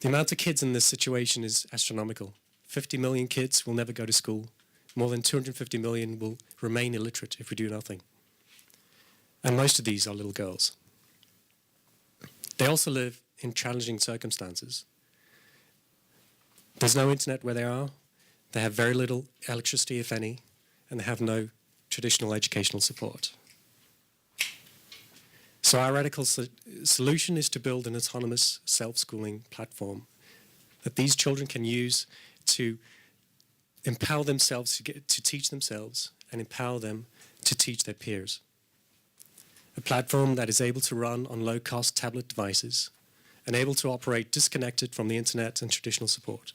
The amount of kids in this situation is astronomical. 50 million kids will never go to school. More than 250 million will remain illiterate if we do nothing. And most of these are little girls. They also live in challenging circumstances. There's no internet where they are. They have very little electricity, if any, and they have no traditional educational support. So our radical solution is to build an autonomous self-schooling platform that these children can use to empower themselves to teach themselves and empower them to teach their peers. A platform that is able to run on low-cost tablet devices and able to operate disconnected from the internet and traditional support.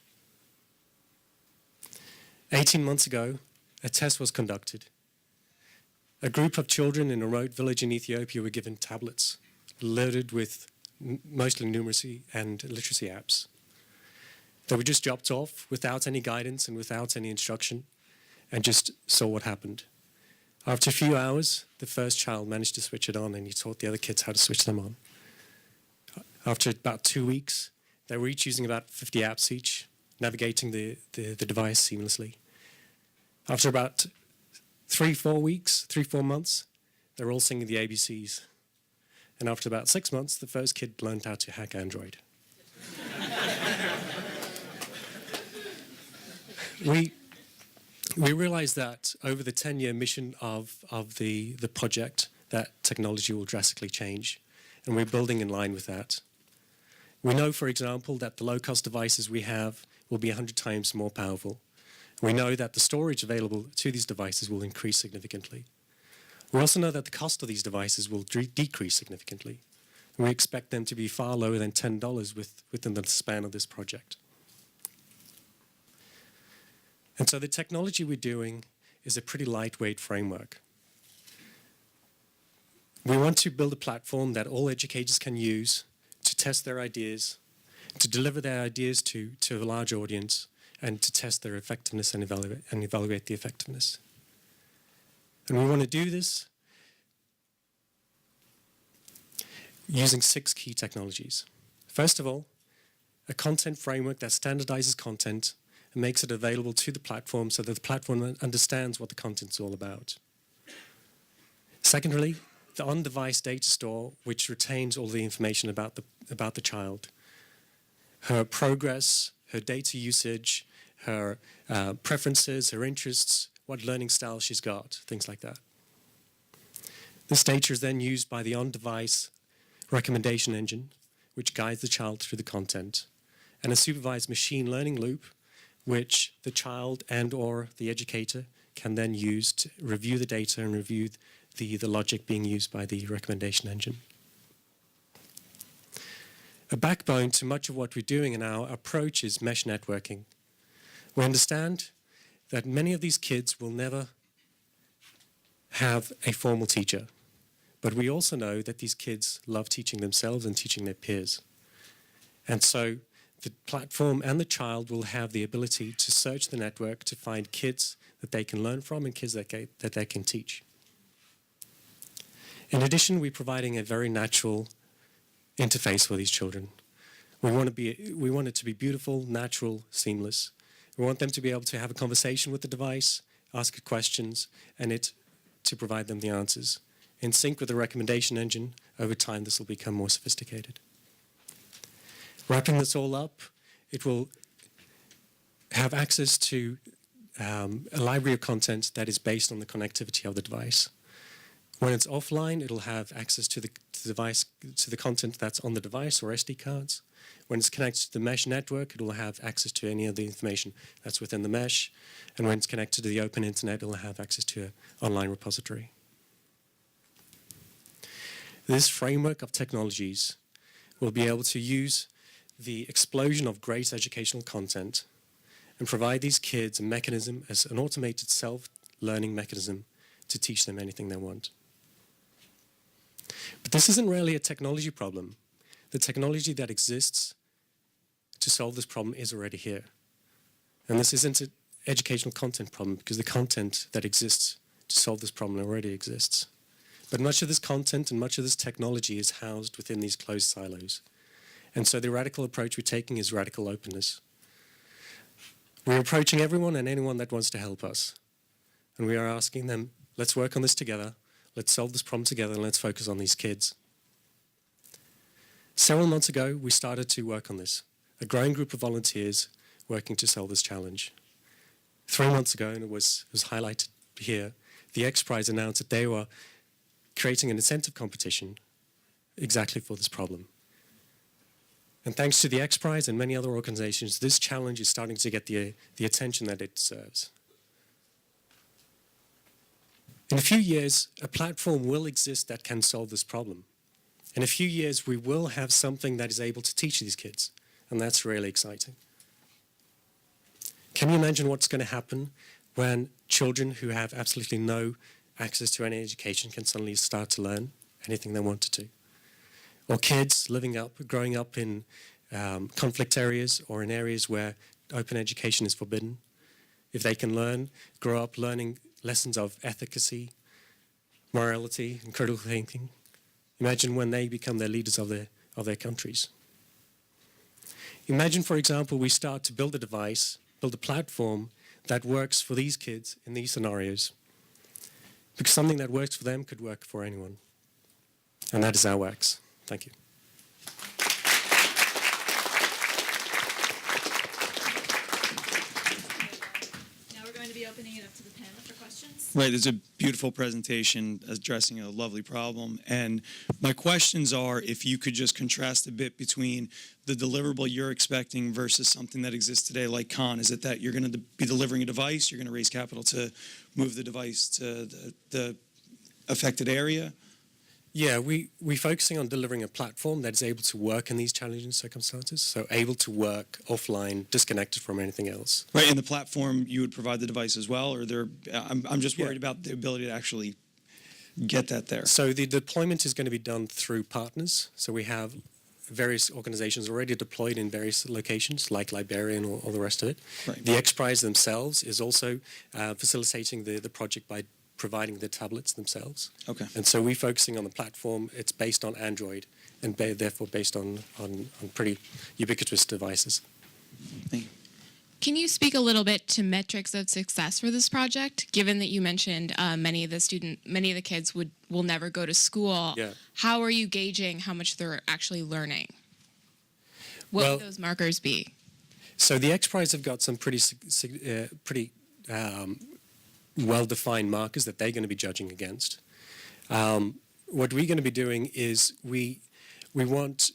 18 months ago, a test was conducted. A group of children in a remote village in Ethiopia were given tablets loaded with mostly numeracy and literacy apps. They were just dropped off without any guidance and without any instruction, and just saw what happened. After a few hours, the first child managed to switch it on, and he taught the other kids how to switch them on. After about 2 weeks, they were each using about 50 apps each, navigating the device seamlessly. After about 3-4 months, they were all singing the ABCs. And after about 6 months, the first kid learned how to hack Android. We realized that over the 10-year mission of the project, that technology will drastically change, and we're building in line with that. We know, for example, that the low-cost devices we have will be 100 times more powerful. We know that the storage available to these devices will increase significantly. We also know that the cost of these devices will decrease significantly. We expect them to be far lower than $10 within the span of this project. And so the technology we're doing is a pretty lightweight framework. We want to build a platform that all educators can use to test their ideas, to deliver their ideas to a large audience, and to test their effectiveness and evaluate the effectiveness. And we want to do this using 6 key technologies. First of all, a content framework that standardizes content and makes it available to the platform so that the platform understands what the content's all about. Secondly, the on-device data store, which retains all the information about the child, her progress, her data usage, her preferences, her interests, what learning style she's got, things like that. This data is then used by the on-device recommendation engine, which guides the child through the content, and a supervised machine learning loop, which the child and or the educator can then use to review the data and review the logic being used by the recommendation engine. A backbone to much of what we're doing in our approach is mesh networking. We understand that many of these kids will never have a formal teacher, but we also know that these kids love teaching themselves and teaching their peers. And so the platform and the child will have the ability to search the network to find kids that they can learn from and kids that they can teach. In addition, we're providing a very natural interface for these children. We want it to be beautiful, natural, seamless. We want them to be able to have a conversation with the device, ask it questions, and it to provide them the answers. In sync with the recommendation engine, over time this will become more sophisticated. Wrapping this all up, it will have access to a library of content that is based on the connectivity of the device. When it's offline, it'll have access to the device, to the content that's on the device or SD cards. When it's connected to the mesh network, it will have access to any of the information that's within the mesh. And when it's connected to the open internet, it'll have access to an online repository. This framework of technologies will be able to use the explosion of great educational content and provide these kids a mechanism as an automated self-learning mechanism to teach them anything they want. But this isn't really a technology problem. The technology that exists to solve this problem is already here. And this isn't an educational content problem because the content that exists to solve this problem already exists. But much of this content and much of this technology is housed within these closed silos. And so the radical approach we're taking is radical openness. We're approaching everyone and anyone that wants to help us. And we are asking them, let's work on this together, let's solve this problem together, and let's focus on these kids. Several months ago, we started to work on this. A growing group of volunteers working to solve this challenge. 3 months ago, and it was highlighted here, the X Prize announced that they were creating an incentive competition exactly for this problem. And thanks to the X Prize and many other organizations, this challenge is starting to get the attention that it deserves. In a few years, a platform will exist that can solve this problem. In a few years, we will have something that is able to teach these kids, and that's really exciting. Can you imagine what's going to happen when children who have absolutely no access to any education can suddenly start to learn anything they wanted to? Or kids growing up in conflict areas or in areas where open education is forbidden, if they can grow up learning lessons of efficacy, morality, and critical thinking, imagine when they become the leaders of their countries. Imagine, for example, we start to build a platform that works for these kids in these scenarios. Because something that works for them could work for anyone. And that is our wax. Thank you. Now we're going to be opening it up to the panel for questions. Right, there's a beautiful presentation addressing a lovely problem. And my questions are, if you could just contrast a bit between the deliverable you're expecting versus something that exists today like Khan. Is it that you're going to be delivering a device, you're going to raise capital to move the device to the affected area? Yeah, we're focusing on delivering a platform that is able to work in these challenging circumstances, so able to work offline, disconnected from anything else. Right, and the platform, you would provide the device as well, or I'm just worried about the ability to actually get that there. So the deployment is going to be done through partners. So we have various organizations already deployed in various locations, like Liberia and all the rest of it. Right. The X Prize themselves is also facilitating the project by providing the tablets themselves. Okay. And so we're focusing on the platform. It's based on Android and therefore based on pretty ubiquitous devices. Thank you. Can you speak a little bit to metrics of success for this project? Given that you mentioned many of the kids will never go to school, Yeah. How are you gauging how much they're actually learning? What would those markers be? So the X Prize have got some pretty well-defined markers that they're going to be judging against. What we're going to be doing is we want,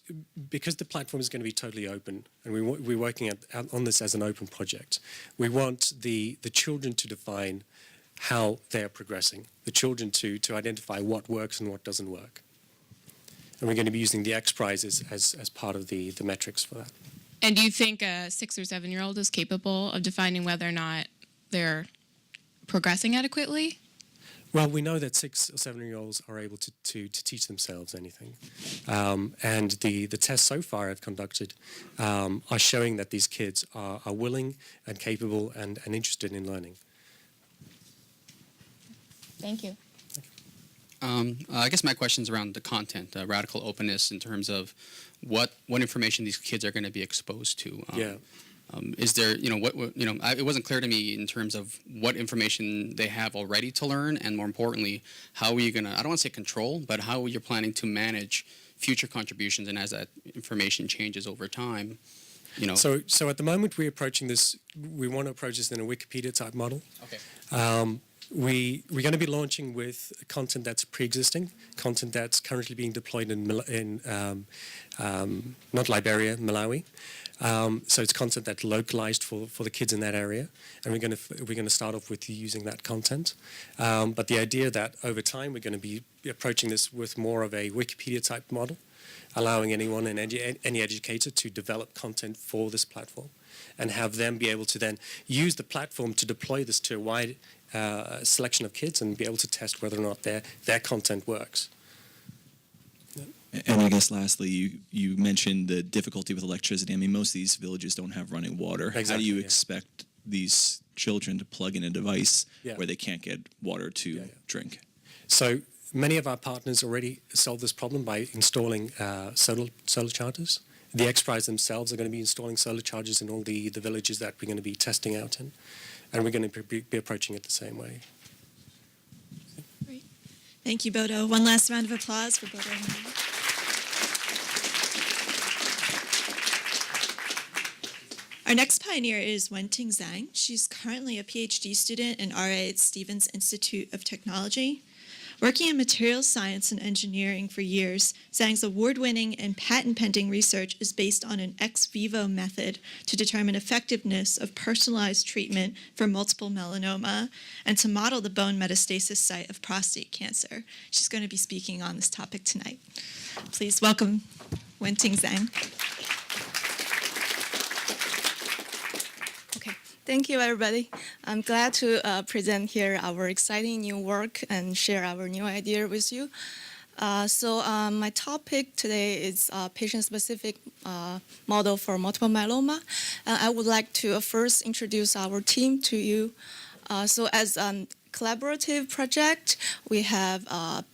because the platform is going to be totally open, and we're working on this as an open project, we want the children to define how they're progressing, the children to identify what works and what doesn't work. And we're going to be using the X Prizes as part of the metrics for that. And do you think a 6 or 7-year-old is capable of defining whether or not they're progressing adequately? Well, we know that 6 or 7-year-olds are able to teach themselves anything. And the tests so far I've conducted are showing that these kids are willing and capable and interested in learning. Thank you. I guess my question's around the content, radical openness in terms of what information these kids are going to be exposed to. Is there, it wasn't clear to me in terms of what information they have already to learn, and more importantly, how are you going to, I don't want to say control, but how you're planning to manage future contributions, and as that information changes over time, So at the moment we're approaching this, we want to approach this in a Wikipedia type model. Okay. We're going to be launching with content that's pre-existing, content that's currently being deployed in not Liberia, Malawi. So it's content that's localized for the kids in that area, and we're going to start off with using that content. But the idea that over time we're going to be approaching this with more of a Wikipedia type model, allowing anyone and any educator to develop content for this platform, and have them be able to then use the platform to deploy this to a wide selection of kids and be able to test whether or not their content works. And I guess lastly, you mentioned the difficulty with electricity. I mean, most of these villages don't have running water. Exactly, How do you yeah. expect these children to plug in a device Yeah. where they can't get water to drink? So many of our partners already solve this problem by installing solar chargers. The X-Prize themselves are going to be installing solar chargers in all the villages that we're going to be testing out in, and we're going to be approaching it the same way. Great. Thank you, Bodo. One last round of applause for Bodo. Our next pioneer is Wenting Zhang. She's currently a PhD student in RA at Stevens Institute of Technology. Working in materials science and engineering for years, Zhang's award-winning and patent-pending research is based on an ex vivo method to determine effectiveness of personalized treatment for multiple melanoma and to model the bone metastasis site of prostate cancer. She's going to be speaking on this topic tonight. Please welcome Wenting Zhang. Thank you, everybody. I'm glad to present here our exciting new work and share our new idea with you. My topic today is patient-specific model for multiple myeloma. I would like to first introduce our team to you. As a collaborative project, we have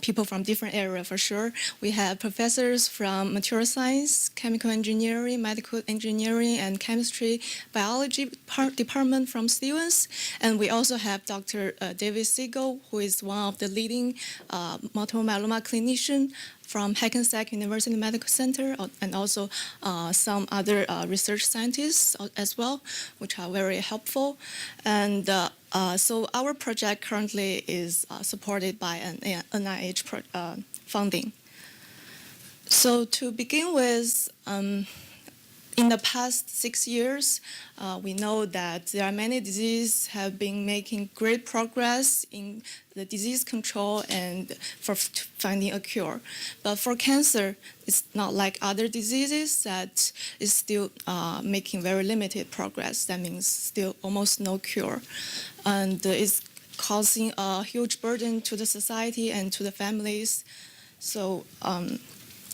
people from different areas for sure. We have professors from material science, chemical engineering, medical engineering, and chemistry, biology department from Stevens. And we also have Dr. David Siegel, who is one of the leading multiple myeloma clinician from Hackensack University Medical Center, and also some other research scientists as well, which are very helpful. And so our project currently is supported by an NIH funding. So to begin with, in the past 6 years, we know that there are many diseases have been making great progress in the disease control and for finding a cure. But for cancer, it's not like other diseases that is still making very limited progress. That means still almost no cure. And it's causing a huge burden to the society and to the families. So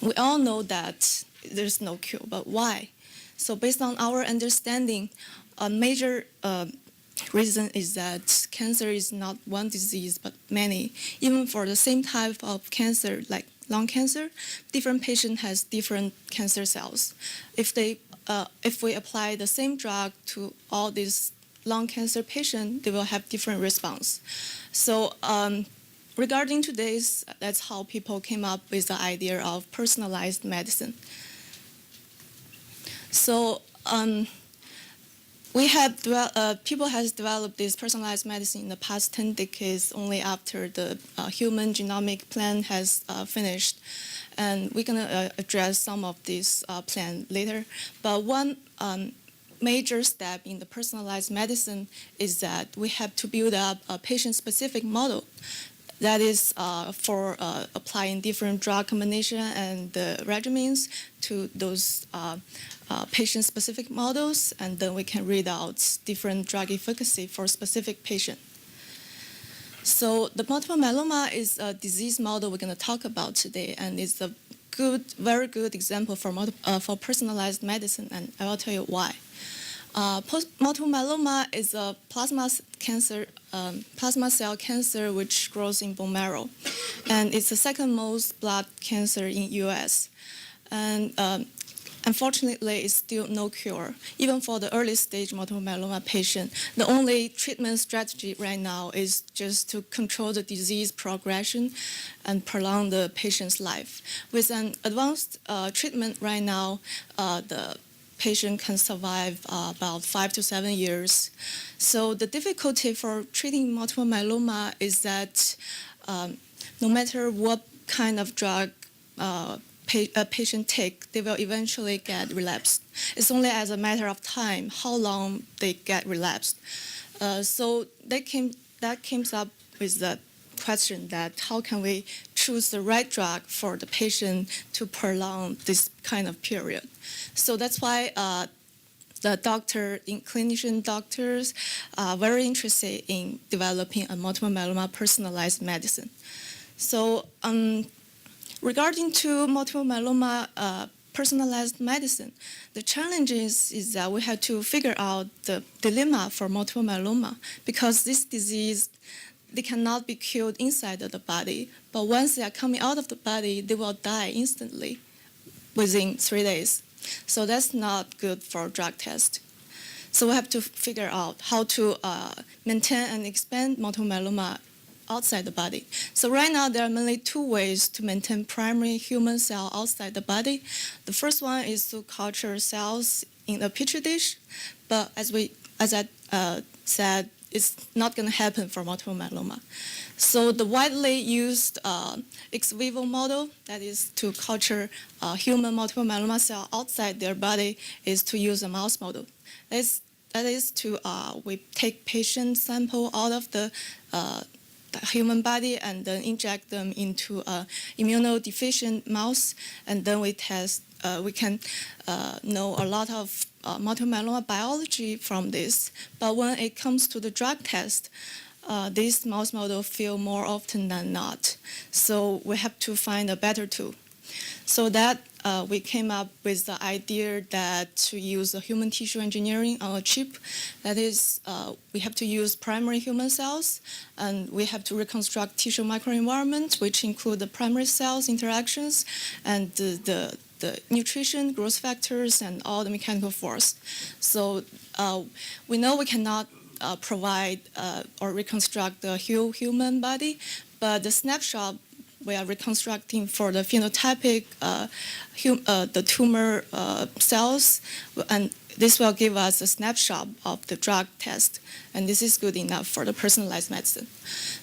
we all know that there's no cure, but why? So based on our understanding, a major reason is that cancer is not one disease, but many. Even for the same type of cancer, like lung cancer, different patient has different cancer cells. If we apply the same drug to all these lung cancer patients, they will have different response. So regarding to this, that's how people came up with the idea of personalized medicine. So people has developed this personalized medicine in the past 10 decades only after the human genomic plan has finished. And we're going to address some of these plan later. But one major step in the personalized medicine is that we have to build up a patient-specific model. That is for applying different drug combination and regimens to those patient-specific models, and then we can read out different drug efficacy for specific patient. So the multiple myeloma is a disease model we're going to talk about today, and it's a very good example for personalized medicine, and I will tell you why. Multiple myeloma is a plasma cell cancer which grows in bone marrow, and it's the second most blood cancer in U.S. And unfortunately, it's still no cure. Even for the early stage multiple myeloma patient, the only treatment strategy right now is just to control the disease progression and prolong the patient's life. With an advanced treatment right now, the patient can survive about 5 to 7 years. So the difficulty for treating multiple myeloma is that no matter what kind of drug a patient take, they will eventually get relapsed. It's only as a matter of time how long they get relapsed. So that came up with the question that how can we choose the right drug for the patient to prolong this kind of period. So that's why the clinician doctors are very interested in developing a multiple myeloma personalized medicine. So regarding to multiple myeloma personalized medicine, the challenge is that we have to figure out the dilemma for multiple myeloma because this disease, they cannot be killed inside of the body, but once they are coming out of the body, they will die instantly within 3 days. So that's not good for drug test. So we have to figure out how to maintain and expand multiple myeloma outside the body. So right now, there are mainly 2 ways to maintain primary human cell outside the body. The first one is to culture cells in a petri dish, but as I said, it's not going to happen for multiple myeloma. So the widely used ex vivo model, that is to culture human multiple myeloma cell outside their body, is to use a mouse model. That is to we take patient sample out of the human body and then inject them into a immunodeficient mouse, and then we test. We can know a lot of multiple myeloma biology from this, but when it comes to the drug test, this mouse model fail more often than not. So we have to find a better tool. So that we came up with the idea that to use a human tissue engineering on a chip. That is, we have to use primary human cells, and we have to reconstruct tissue microenvironment, which include the primary cells interactions and the nutrition, growth factors, and all the mechanical force. So we know we cannot provide or reconstruct the whole human body, but the snapshot we are reconstructing for the phenotypic the tumor cells, and this will give us a snapshot of the drug test, and this is good enough for the personalized medicine.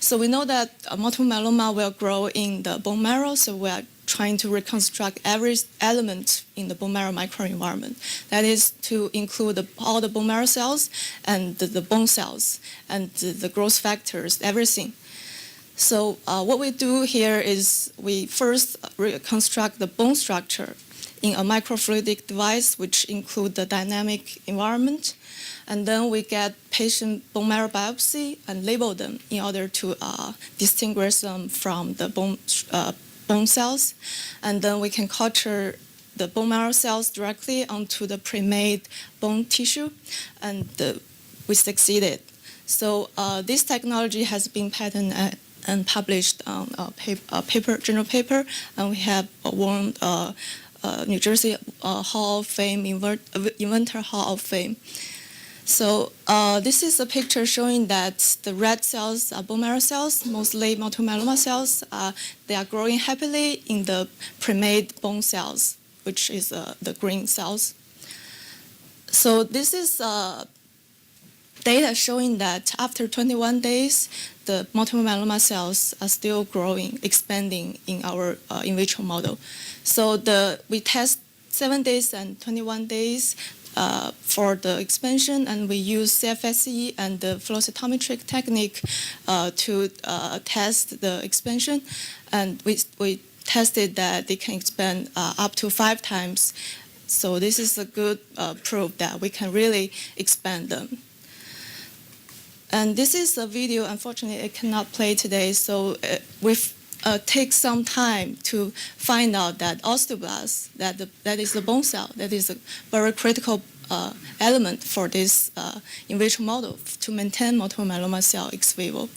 So we know that multiple myeloma will grow in the bone marrow, so we are trying to reconstruct every element in the bone marrow microenvironment. That is to include all the bone marrow cells and the bone cells and the growth factors, everything. So what we do here is we first reconstruct the bone structure in a microfluidic device, which include the dynamic environment, and then we get patient bone marrow biopsy and label them in order to distinguish them from the bone cells, and then we can culture the bone marrow cells directly onto the pre-made bone tissue, and we succeeded. So this technology has been patented and published on a journal paper, and we have won New Jersey Hall of Fame, Inventor Hall of Fame. So this is a picture showing that the red cells are bone marrow cells, mostly multiple myeloma cells. They are growing happily in the pre-made bone cells, which is the green cells. So this is data showing that after 21 days, the multiple myeloma cells are still growing, expanding in our in vitro model. So we test 7 days and 21 days for the expansion, and we use CFSE and the flow cytometric technique to test the expansion, and we tested that they can expand up to 5 times. So this is a good proof that we can really expand them. And this is a video. Unfortunately, it cannot play today. So we've take some time to find out that osteoblasts, that is the bone cell, that is a very critical element for this in vitro model to maintain multiple myeloma cell ex vivo.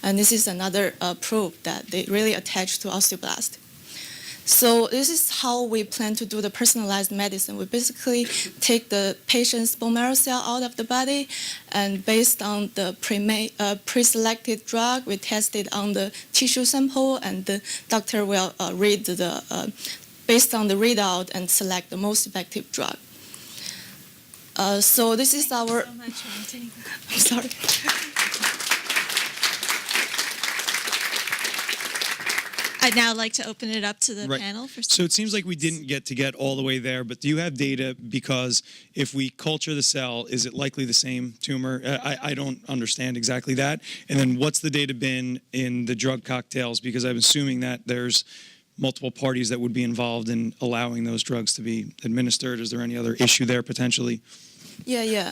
And this is another proof that they really attach to osteoblast. So this is how we plan to do the personalized medicine. We basically take the patient's bone marrow cell out of the body, and based on the pre-selected drug, we test it on the tissue sample, and the doctor will read based on the readout and select the most effective drug. So this is our. Thank you so much. I'm sorry. I'd now like to open it up to the Right. panel for So it seems like we didn't get all the way there, but do you have data? Because if we culture the cell, is it likely the same tumor? I don't understand exactly that. And then what's the data been in the drug cocktails? Because I'm assuming that there's multiple parties that would be involved in allowing those drugs to be administered. Is there any other issue there potentially? Yeah.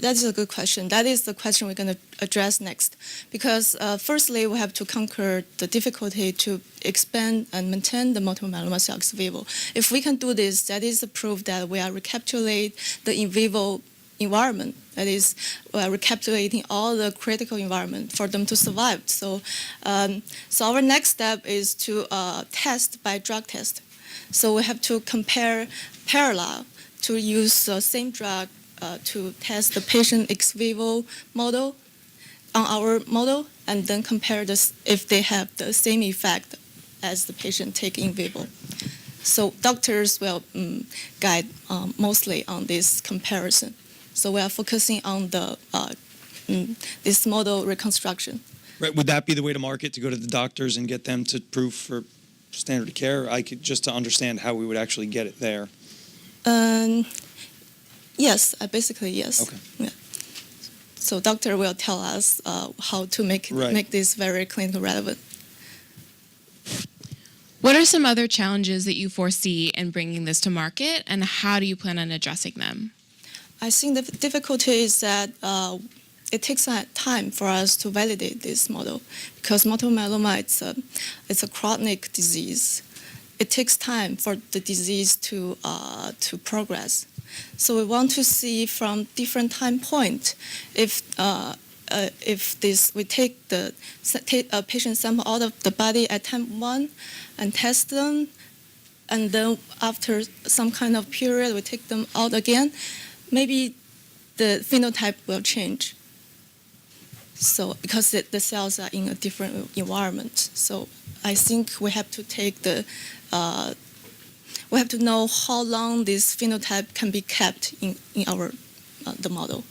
That is a good question. That is the question we're going to address next. Because firstly, we have to conquer the difficulty to expand and maintain the multiple myeloma cell ex vivo. If we can do this, that is the proof that we are recapitulate the in vivo environment. That is, we are recapitulating all the critical environment for them to survive. So our next step is to test by drug test. So we have to compare parallel to use the same drug to test the patient ex vivo model on our model, and then compare this if they have the same effect as the patient take in vivo. So doctors will guide mostly on this comparison. So we are focusing on the this model reconstruction. Right. Would that be the way to market, to go to the doctors and get them to prove for standard of care? I could just to understand how we would actually get it there. Yes, basically yes. Okay. Yeah. So doctor will tell us how to make this very clinical relevant. What are some other challenges that you foresee in bringing this to market, and how do you plan on addressing them? I think the difficulty is that it takes time for us to validate this model, because multiple myeloma it's a chronic disease. It takes time for the disease to progress. So we want to see from different time point if we take a patient sample out of the body at time 1 and test them, and then after some kind of period we take them out again, maybe the phenotype will change. So because the cells are in a different environment, so I think we have to take we have to know how long this phenotype can be kept in our the model.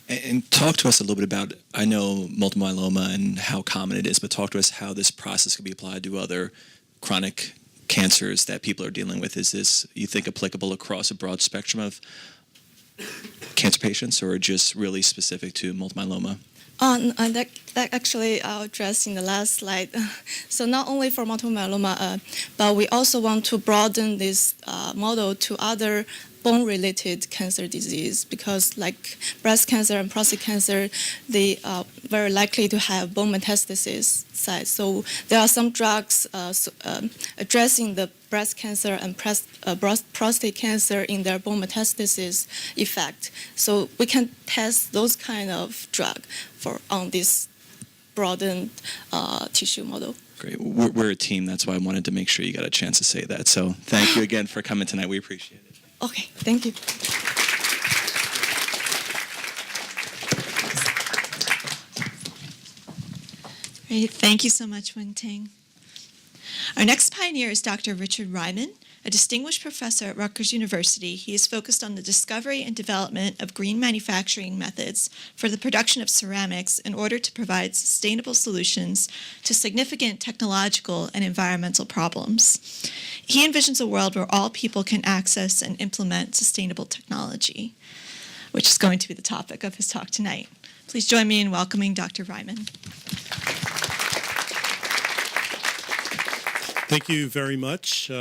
And talk to us a little bit about, I know multiple myeloma and how common it is, but talk to us how this process can be applied to other chronic cancers that people are dealing with. Is this, you think, applicable across a broad spectrum of cancer patients, or just really specific to multiple myeloma? And that actually I'll address in the last slide. So not only for multiple myeloma, but we also want to broaden this model to other bone-related cancer disease, because like breast cancer and prostate cancer, they are very likely to have bone metastasis site. So there are some drugs addressing the breast cancer and prostate cancer in their bone metastasis effect. So we can test those kind of drug on this broadened tissue model. Great. We're a team. That's why I wanted to make sure you got a chance to say that. So thank you again for coming tonight. We appreciate it. Okay, thank you. Great. Thank you so much, Wen-Ting. Our next pioneer is Dr. Richard Ryman, a distinguished professor at Rutgers University. He is focused on the discovery and development of green manufacturing methods for the production of ceramics in order to provide sustainable solutions to significant technological and environmental problems. He envisions a world where all people can access and implement sustainable technology, which is going to be the topic of his talk tonight. Please join me in welcoming Dr. Ryman. Thank you very much.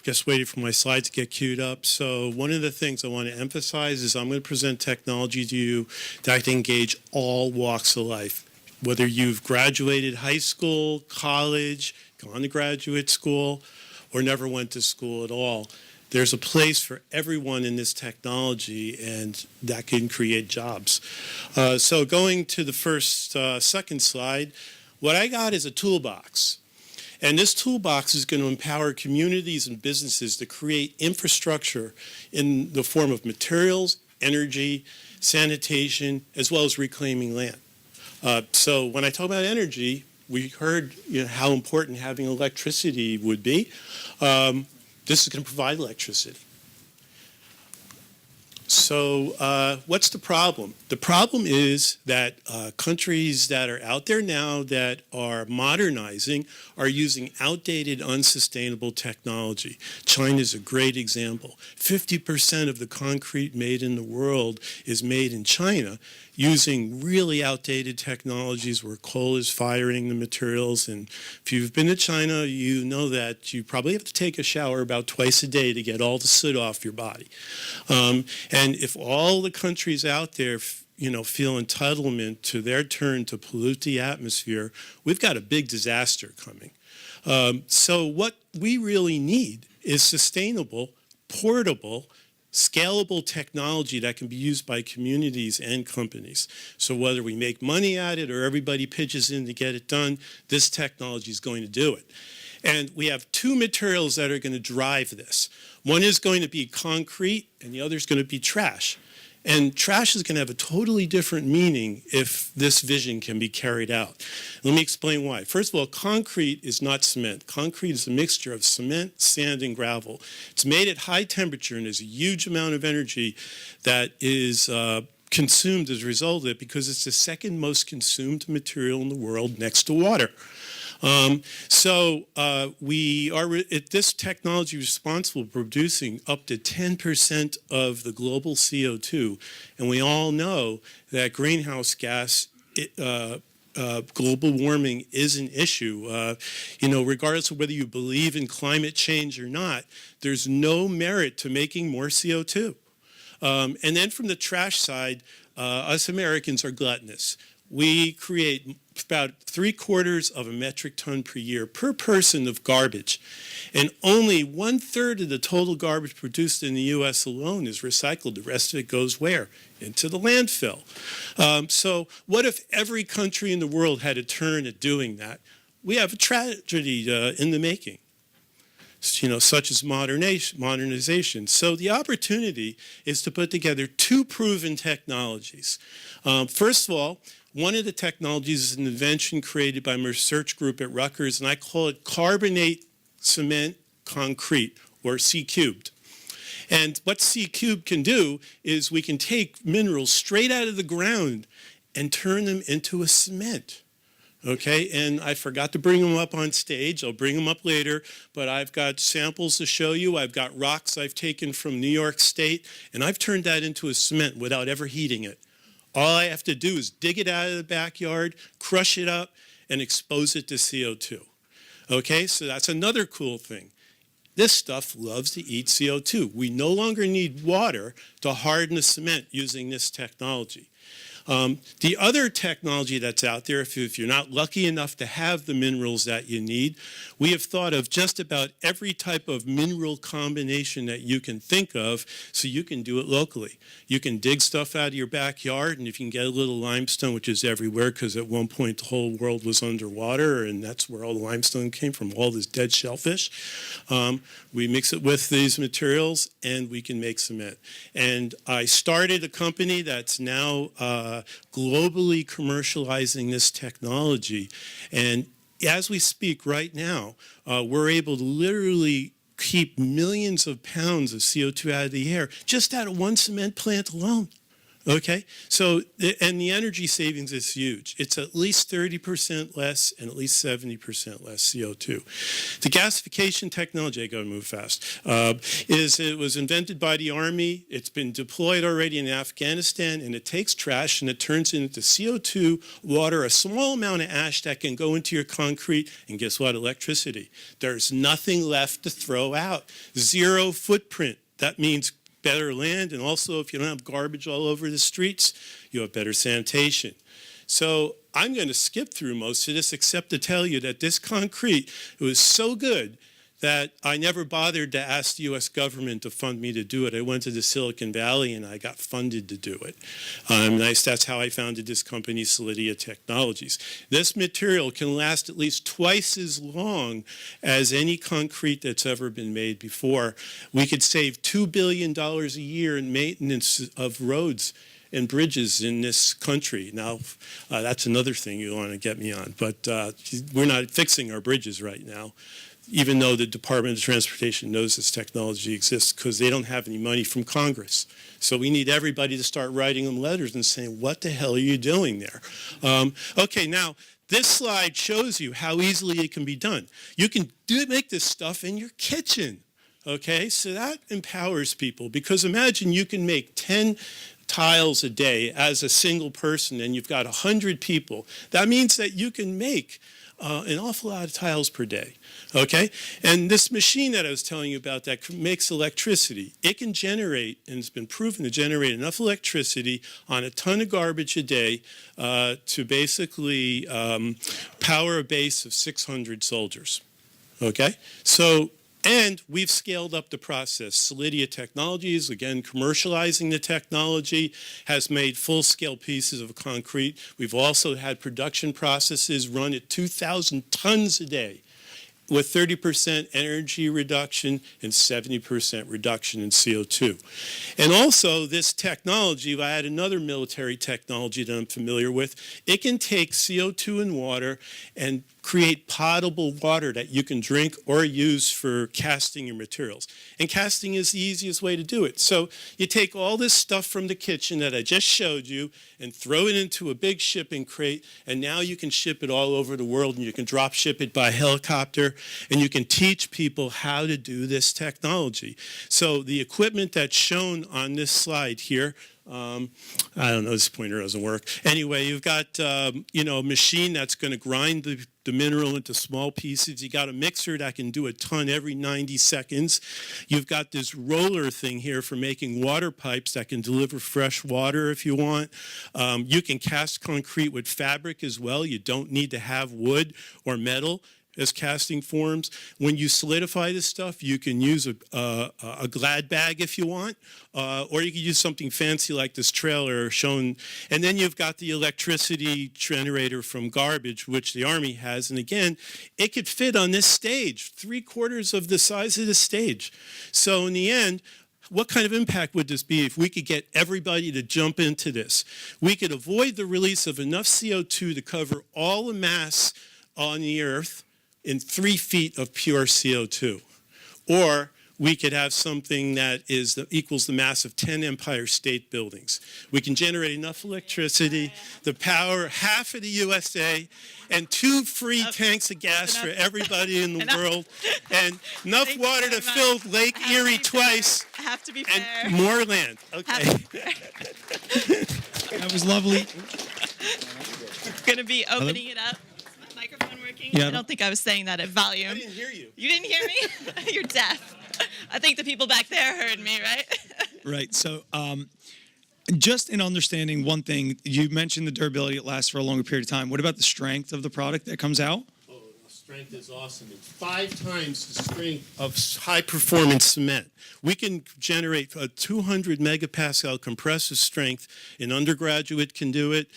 Just waiting for my slides to get queued up. So one of the things I want to emphasize is I'm going to present technology to you that can engage all walks of life. Whether you've graduated high school, college, gone to graduate school, or never went to school at all, there's a place for everyone in this technology, and that can create jobs. So going to the second slide, what I got is a toolbox. And this toolbox is going to empower communities and businesses to create infrastructure in the form of materials, energy, sanitation, as well as reclaiming land. So when I talk about energy, we heard how important having electricity would be. This is going to provide electricity. So what's the problem? The problem is that countries that are out there now that are modernizing are using outdated, unsustainable technology. China is a great example. 50% of the concrete made in the world is made in China using really outdated technologies where coal is firing the materials. And if you've been to China, you know that you probably have to take a shower about twice a day to get all the soot off your body. And if all the countries out there feel entitlement to their turn to pollute the atmosphere, we've got a big disaster coming. So what we really need is sustainable, portable, scalable technology that can be used by communities and companies. So whether we make money at it or everybody pitches in to get it done, this technology is going to do it. And we have two materials that are going to drive this. One is going to be concrete and the other is going to be trash. And trash is going to have a totally different meaning if this vision can be carried out. Let me explain why. First of all, concrete is not cement. Concrete is a mixture of cement, sand, and gravel. It's made at high temperature, and there's a huge amount of energy that is consumed as a result of it because it's the second most consumed material in the world next to water. This technology is responsible for producing up to 10% of the global CO2. And we all know that greenhouse gas, global warming is an issue. Regardless of whether you believe in climate change or not, there's no merit to making more CO2. And then from the trash side, us Americans are gluttonous. We create about 3/4 of a metric ton per year per person of garbage. And only 1/3 of the total garbage produced in the U.S. alone is recycled. The rest of it goes where? Into the landfill. So what if every country in the world had a turn at doing that? We have a tragedy in the making. Such as modernization. So the opportunity is to put together two proven technologies. First of all, one of the technologies is an invention created by my research group at Rutgers, and I call it carbonate cement concrete, or C-cubed. And what C-cubed can do is we can take minerals straight out of the ground and turn them into a cement. Okay, and I forgot to bring them up on stage. I'll bring them up later, but I've got samples to show you. I've got rocks I've taken from New York State, and I've turned that into a cement without ever heating it. All I have to do is dig it out of the backyard, crush it up, and expose it to CO2. Okay, so that's another cool thing. This stuff loves to eat CO2. We no longer need water to harden the cement using this technology. The other technology that's out there, if you're not lucky enough to have the minerals that you need, we have thought of just about every type of mineral combination that you can think of so you can do it locally. You can dig stuff out of your backyard, and if you can get a little limestone, which is everywhere because at one point the whole world was underwater, and that's where all the limestone came from, all this dead shellfish. We mix it with these materials, and we can make cement. And I started a company that's now globally commercializing this technology. And as we speak right now, we're able to literally keep millions of pounds of CO2 out of the air just out of one cement plant alone. Okay, so, and the energy savings is huge. It's at least 30% less and at least 70% less CO2. The gasification technology, I gotta move fast, it was invented by the Army. It's been deployed already in Afghanistan, and it takes trash and it turns it into CO2, water, a small amount of ash that can go into your concrete, and guess what? Electricity. There's nothing left to throw out. Zero footprint. That means better land, and also if you don't have garbage all over the streets, you have better sanitation. So I'm going to skip through most of this except to tell you that this concrete, it was so good that I never bothered to ask the U.S. government to fund me to do it. I went to the Silicon Valley and I got funded to do it. That's how I founded this company, Solidia Technologies. This material can last at least twice as long as any concrete that's ever been made before. We could save $2 billion a year in maintenance of roads and bridges in this country. Now, that's another thing you want to get me on, but we're not fixing our bridges right now. even though the Department of Transportation knows this technology exists, because they don't have any money from Congress. So we need everybody to start writing them letters and saying, what the hell are you doing there? Okay, now, this slide shows you how easily it can be done. You can make this stuff in your kitchen, okay? So that empowers people, because imagine you can make 10 tiles a day as a single person, and you've got 100 people. That means that you can make an awful lot of tiles per day, okay? And this machine that I was telling you about that makes electricity, it can generate, and it's been proven to generate enough electricity on a ton of garbage a day to basically power a base of 600 soldiers, okay? So, and we've scaled up the process. Solidia Technologies, again, commercializing the technology, has made full-scale pieces of concrete. We've also had production processes run at 2,000 tons a day, with 30% energy reduction and 70% reduction in CO2. And also, this technology, I had another military technology that I'm familiar with. It can take CO2 and water and create potable water that you can drink or use for casting your materials. And casting is the easiest way to do it. So you take all this stuff from the kitchen that I just showed you and throw it into a big shipping crate, and now you can ship it all over the world, and you can drop ship it by helicopter, and you can teach people how to do this technology. So the equipment that's shown on this slide here, I don't know, this pointer doesn't work. Anyway, you've got, a machine that's going to grind the mineral into small pieces. You got a mixer that can do a ton every 90 seconds. You've got this roller thing here for making water pipes that can deliver fresh water if you want. You can cast concrete with fabric as well. You don't need to have wood or metal as casting forms. When you solidify this stuff, you can use a glad bag if you want, or you can use something fancy like this trailer shown. And then you've got the electricity generator from garbage, which the Army has. And again, it could fit on this stage, 3/4 of the size of the stage. So in the end, what kind of impact would this be if we could get everybody to jump into this? We could avoid the release of enough CO2 to cover all the mass on the Earth in 3 feet of pure CO2. Or we could have something that equals the mass of 10 Empire State Buildings. We can generate enough electricity to power half of the USA and 2 free tanks of gas for everybody in the world, and enough water to fill Lake Erie twice, Have to be fair. and more land. Okay. That was lovely. Going to be opening it up. Is my microphone working? Yeah. I don't think I was saying that at volume. I didn't hear you. You didn't hear me? You're deaf. I think the people back there heard me, right? Right. So just in understanding one thing, you mentioned the durability, it lasts for a longer period of time. What about the strength of the product that comes out? Oh, the strength is awesome. It's 5 times the strength of high-performance cement. We can generate a 200 megapascal compressive strength. An undergraduate can do it.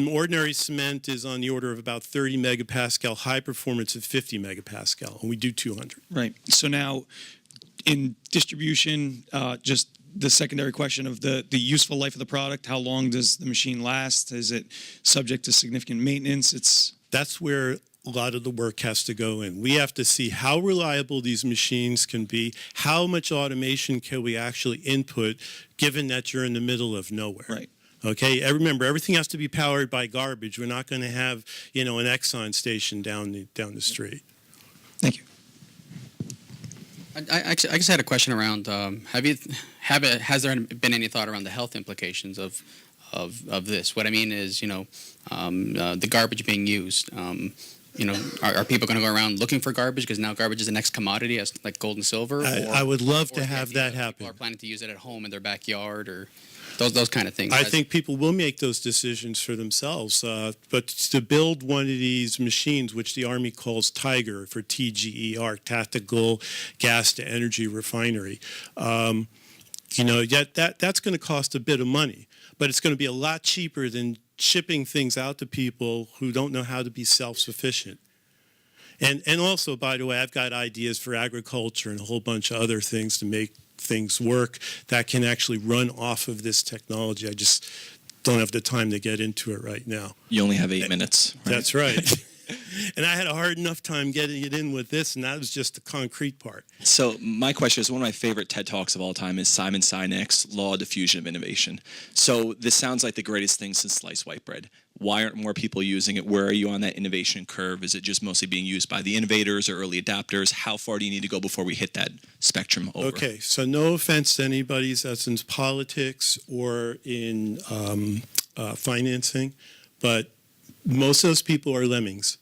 Ordinary cement is on the order of about 30 megapascal, high performance of 50 megapascal, and we do 200. Right. So now in distribution, just the secondary question of the useful life of the product, how long does the machine last? Is it subject to significant maintenance? That's where a lot of the work has to go in. We have to see how reliable these machines can be, how much automation can we actually input, given that you're in the middle of nowhere. Right. Okay, and remember, everything has to be powered by garbage. We're not going to have, an Exxon station down the street. Thank you. I just had a question around, has there been any thought around the health implications of this? What I mean is, the garbage being used. Are people going to go around looking for garbage because now garbage is the next commodity, as like gold and silver? I would love to have that happen. People are planning to use it at home in their backyard, or those kind of things. I think people will make those decisions for themselves. But to build one of these machines, which the Army calls Tiger for TGER, Tactical Gas to Energy Refinery, that's going to cost a bit of money. But it's going to be a lot cheaper than shipping things out to people who don't know how to be self-sufficient. And also, by the way, I've got ideas for agriculture and a whole bunch of other things to make things work that can actually run off of this technology. I just don't have the time to get into it right now. You only have 8 minutes. Right? That's right. And I had a hard enough time getting it in with this, and that was just the concrete part. So my question is, one of my favorite TED Talks of all time is Simon Sinek's Law of Diffusion of Innovation. So this sounds like the greatest thing since sliced white bread. Why aren't more people using it? Where are you on that innovation curve? Is it just mostly being used by the innovators or early adapters? How far do you need to go before we hit that spectrum over? Okay, so no offense to anybody that's in politics or in financing, but most of those people are lemmings.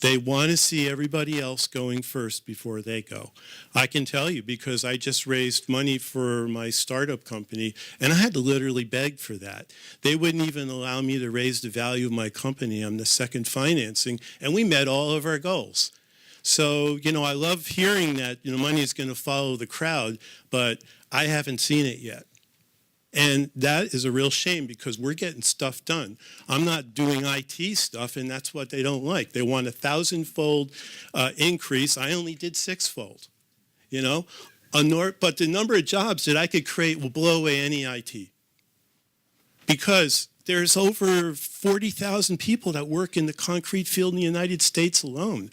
They want to see everybody else going first before they go. I can tell you because I just raised money for my startup company, and I had to literally beg for that. They wouldn't even allow me to raise the value of my company on the second financing, and we met all of our goals. So, I love hearing that, money is going to follow the crowd, but I haven't seen it yet. And that is a real shame because we're getting stuff done. I'm not doing IT stuff, and that's what they don't like. They want 1,000-fold increase. I only did 6-fold, But the number of jobs that I could create will blow away any IT. Because there's over 40,000 people that work in the concrete field in the United States alone.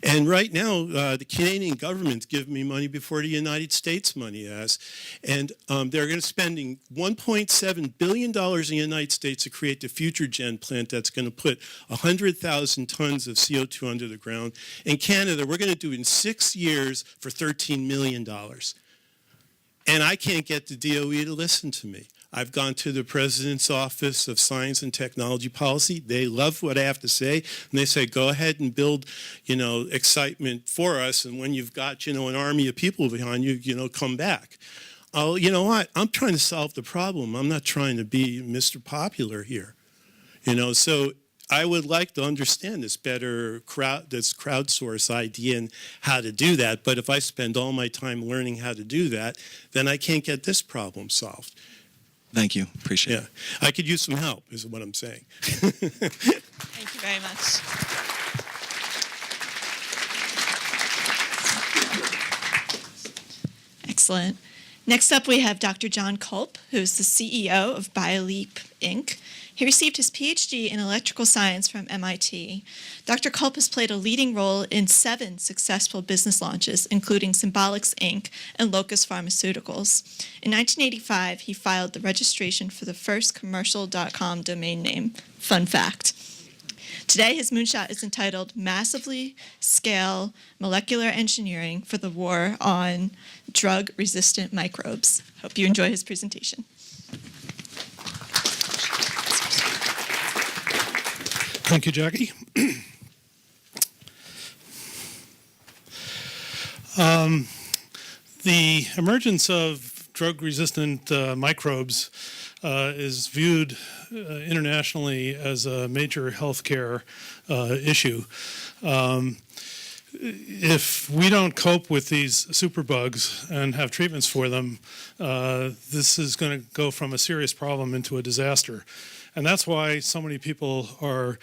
And right now, the Canadian government's giving me money before the United States money has. And they're going to spending $1.7 billion in the United States to create the Future Gen plant that's going to put 100,000 tons of CO2 under the ground. In Canada, we're going to do it in 6 years for $13 million. And I can't get the DOE to listen to me. I've gone to the President's Office of Science and Technology Policy. They love what I have to say, and they say, go ahead and build, excitement for us, and when you've got, an army of people behind you, come back. Oh, you know what? I'm trying to solve the problem. I'm not trying to be Mr. Popular here. So I would like to understand this better this crowdsource idea and how to do that, but if I spend all my time learning how to do that, then I can't get this problem solved. Thank you. Appreciate it. I could use some help, is what I'm saying. Thank you very much. Excellent. Next up, we have Dr. John Culp, who is the CEO of BioLeap, Inc. He received his PhD in electrical science from MIT. Dr. Culp has played a leading role in 7 successful business launches, including Symbolics, Inc. and Locus Pharmaceuticals. In 1985, he filed the registration for the first commercial.com domain name. Fun fact. Today, his moonshot is entitled Massively Scale Molecular Engineering for the War on Drug-Resistant Microbes. Hope you enjoy his presentation. Thank you, Jackie. The emergence of drug-resistant microbes is viewed internationally as a major healthcare issue. If we don't cope with these superbugs and have treatments for them, this is going to go from a serious problem into a disaster. And that's why so many people are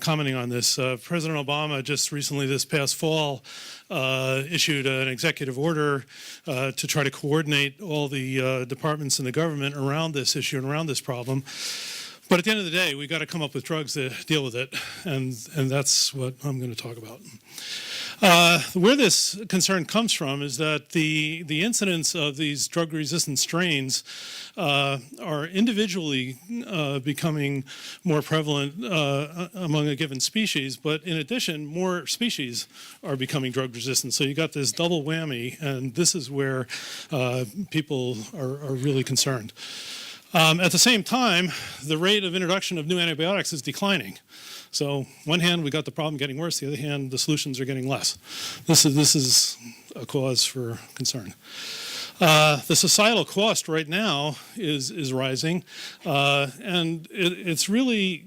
commenting on this. President Obama just recently this past fall issued an executive order to try to coordinate all the departments in the government around this issue and around this problem. But at the end of the day, we've got to come up with drugs to deal with it, and that's what I'm going to talk about. Where this concern comes from is that the incidence of these drug-resistant strains are individually becoming more prevalent among a given species, but in addition, more species are becoming drug-resistant. So you got this double whammy, and this is where people are really concerned. At the same time, the rate of introduction of new antibiotics is declining. So one hand, we got the problem getting worse. The other hand, the solutions are getting less. This is a cause for concern. The societal cost right now is rising, and it's really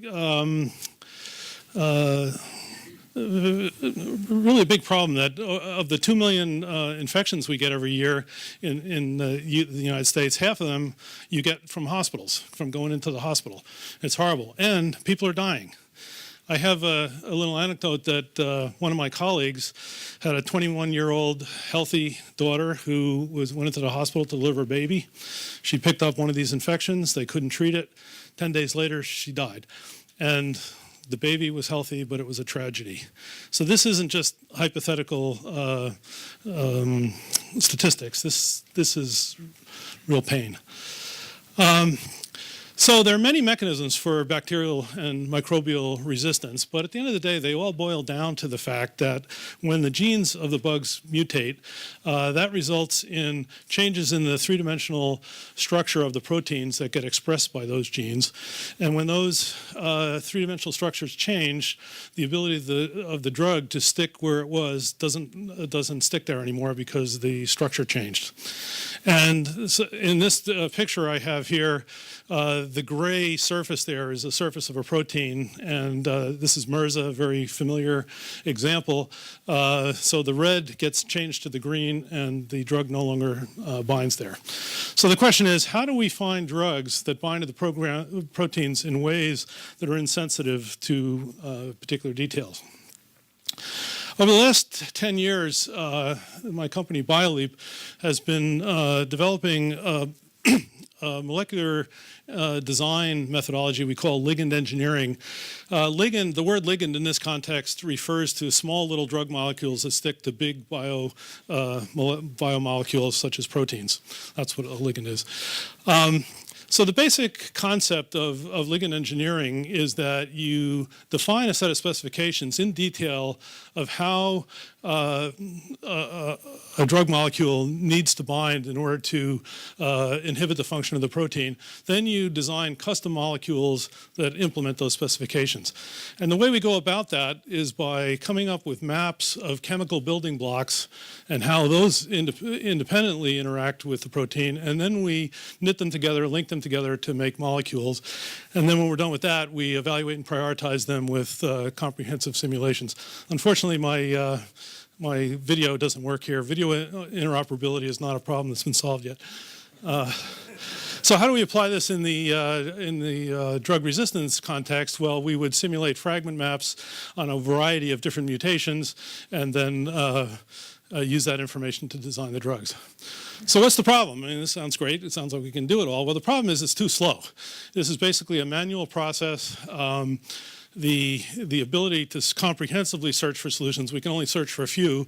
really a big problem that of the 2 million infections we get every year in the United States, half of them you get from hospitals, from going into the hospital. It's horrible, and people are dying. I have a little anecdote that one of my colleagues had a 21-year-old healthy daughter who went into the hospital to deliver a baby. She picked up one of these infections. They couldn't treat it. 10 days later, she died. And The baby was healthy, but it was a tragedy. So this isn't just hypothetical statistics. This is real pain. So there are many mechanisms for bacterial and microbial resistance, but at the end of the day, they all boil down to the fact that when the genes of the bugs mutate, that results in changes in the three-dimensional structure of the proteins that get expressed by those genes. And when those three-dimensional structures change, the ability of the drug to stick where it was doesn't stick there anymore because the structure changed. And so in this picture I have here, the gray surface there is the surface of a protein, and this is MRSA, a very familiar example. So the red gets changed to the green, and the drug no longer binds there. So the question is, how do we find drugs that bind to the proteins in ways that are insensitive to particular details? Over the last 10 years, my company BioLeap has been developing a molecular design methodology we call ligand engineering. The word ligand in this context refers to small little drug molecules that stick to big biomolecules such as proteins. That's what a ligand is. So the basic concept of ligand engineering is that you define a set of specifications in detail of how a drug molecule needs to bind in order to inhibit the function of the protein. Then you design custom molecules that implement those specifications. And the way we go about that is by coming up with maps of chemical building blocks and how those independently interact with the protein. And then we knit them together, link them together to make molecules. And then when we're done with that, we evaluate and prioritize them with comprehensive simulations. Unfortunately, my video doesn't work here. Video interoperability is not a problem that's been solved yet. So how do we apply this in the drug resistance context? Well, we would simulate fragment maps on a variety of different mutations and then use that information to design the drugs. So what's the problem? I mean, this sounds great. It sounds like we can do it all. Well, the problem is it's too slow. This is basically a manual process. The ability to comprehensively search for solutions, we can only search for a few.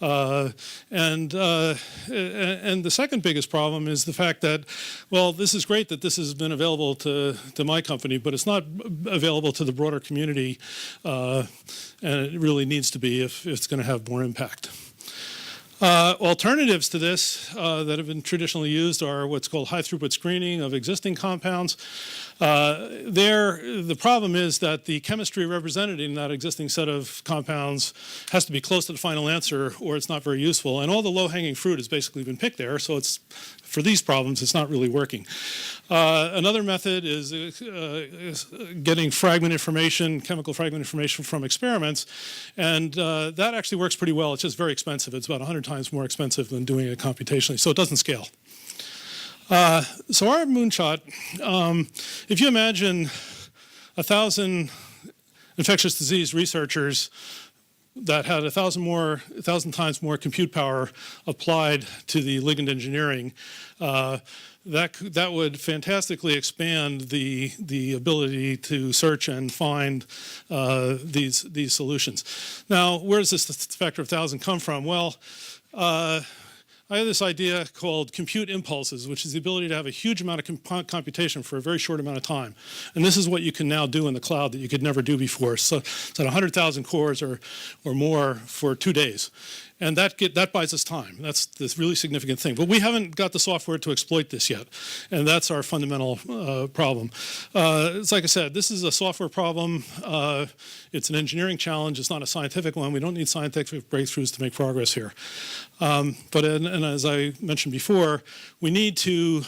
And the second biggest problem is the fact that, well, this is great that this has been available to my company, but it's not available to the broader community, and it really needs to be if it's going to have more impact. Alternatives to this that have been traditionally used are what's called high-throughput screening of existing compounds. The problem is that the chemistry represented in that existing set of compounds has to be close to the final answer or it's not very useful. And all the low-hanging fruit has basically been picked there, so for these problems, it's not really working. Another method is getting fragment information, chemical fragment information from experiments, and that actually works pretty well. It's just very expensive. It's about 100 times more expensive than doing it computationally, so it doesn't scale. So our moonshot, if you imagine 1,000 infectious disease researchers that had 1,000 times more compute power applied to the ligand engineering, that would fantastically expand the ability to search and find these solutions. Now, where does this factor of 1,000 come from? Well, I have this idea called compute impulses, which is the ability to have a huge amount of computation for a very short amount of time. And this is what you can now do in the cloud that you could never do before. So it's at 100,000 cores or more for 2 days. And that buys us time. That's this really significant thing. But we haven't got the software to exploit this yet. And that's our fundamental problem. It's like I said, this is a software problem. It's an engineering challenge. It's not a scientific one. We don't need scientific breakthroughs to make progress here. But as I mentioned before, we need to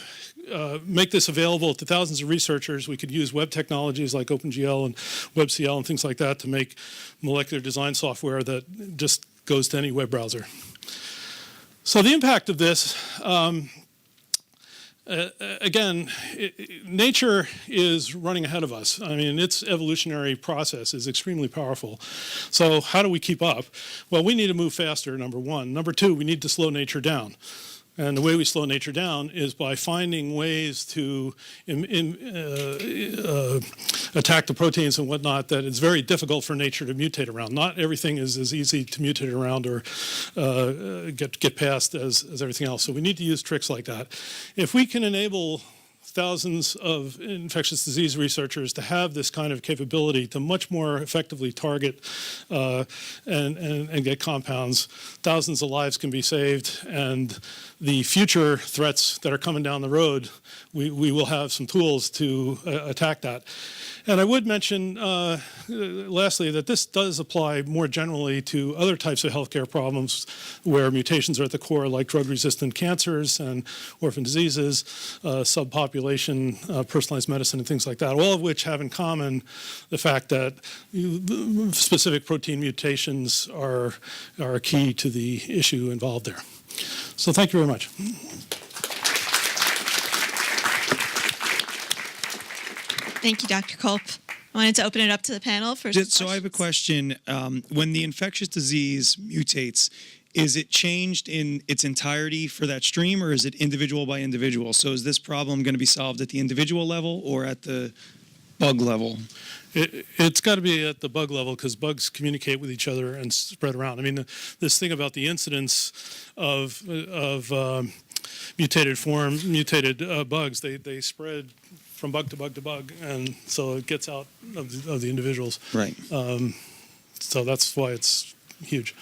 make this available to thousands of researchers. We could use web technologies like OpenGL and WebCL and things like that to make molecular design software that just goes to any web browser. So the impact of this, again, nature is running ahead of us. I mean, its evolutionary process is extremely powerful. So how do we keep up? Well, we need to move faster, number one. Number two, we need to slow nature down. And the way we slow nature down is by finding ways to attack the proteins and whatnot that it's very difficult for nature to mutate around. Not everything is as easy to mutate around or get past as everything else. So we need to use tricks like that. If we can enable thousands of infectious disease researchers to have this kind of capability to much more effectively target and get compounds, thousands of lives can be saved, and the future threats that are coming down the road, we will have some tools to attack that. And I would mention, lastly, that this does apply more generally to other types of healthcare problems where mutations are at the core, like drug-resistant cancers and orphan diseases, subpopulation, personalized medicine, and things like that, all of which have in common the fact that specific protein mutations are key to the issue involved there. So thank you very much. Thank you, Dr. Culp. I wanted to open it up to the panel for some So I have a question. When the infectious disease mutates, is it changed in its entirety for that stream, or is it individual by individual? So is this problem going to be solved at the individual level or at the bug level? It's got to be at the bug level because bugs communicate with each other and spread around. I mean, this thing about the incidence of mutated bugs, they spread from bug to bug to bug, and so it gets out of the individuals. Right. So that's why it's huge.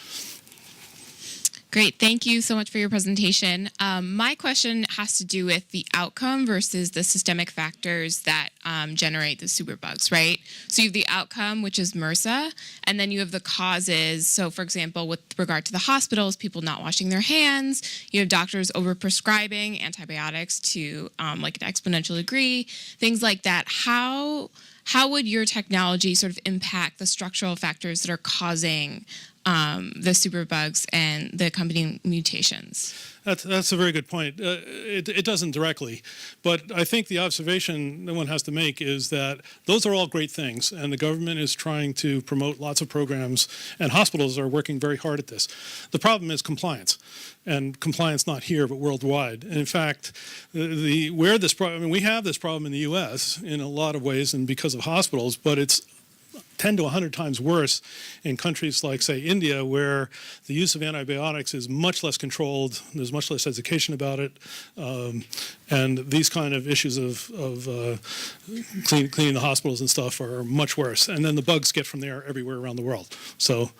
Great. Thank you so much for your presentation. My question has to do with the outcome versus the systemic factors that generate the superbugs, right? So you have the outcome, which is MRSA, and then you have the causes. So, for example, with regard to the hospitals, people not washing their hands, you have doctors overprescribing antibiotics to like an exponential degree, things like that. How would your technology sort of impact the structural factors that are causing the superbugs and the accompanying mutations? That's a very good point. It doesn't directly, but I think the observation that one has to make is that those are all great things, and the government is trying to promote lots of programs, and hospitals are working very hard at this. The problem is compliance, and compliance not here but worldwide. And in fact, we have this problem in the U.S. in a lot of ways, and because of hospitals, but it's 10 to 100 times worse in countries like, say, India, where the use of antibiotics is much less controlled, there's much less education about it, and these kind of issues of cleaning the hospitals and stuff are much worse. And then the bugs get from there everywhere around the world. So,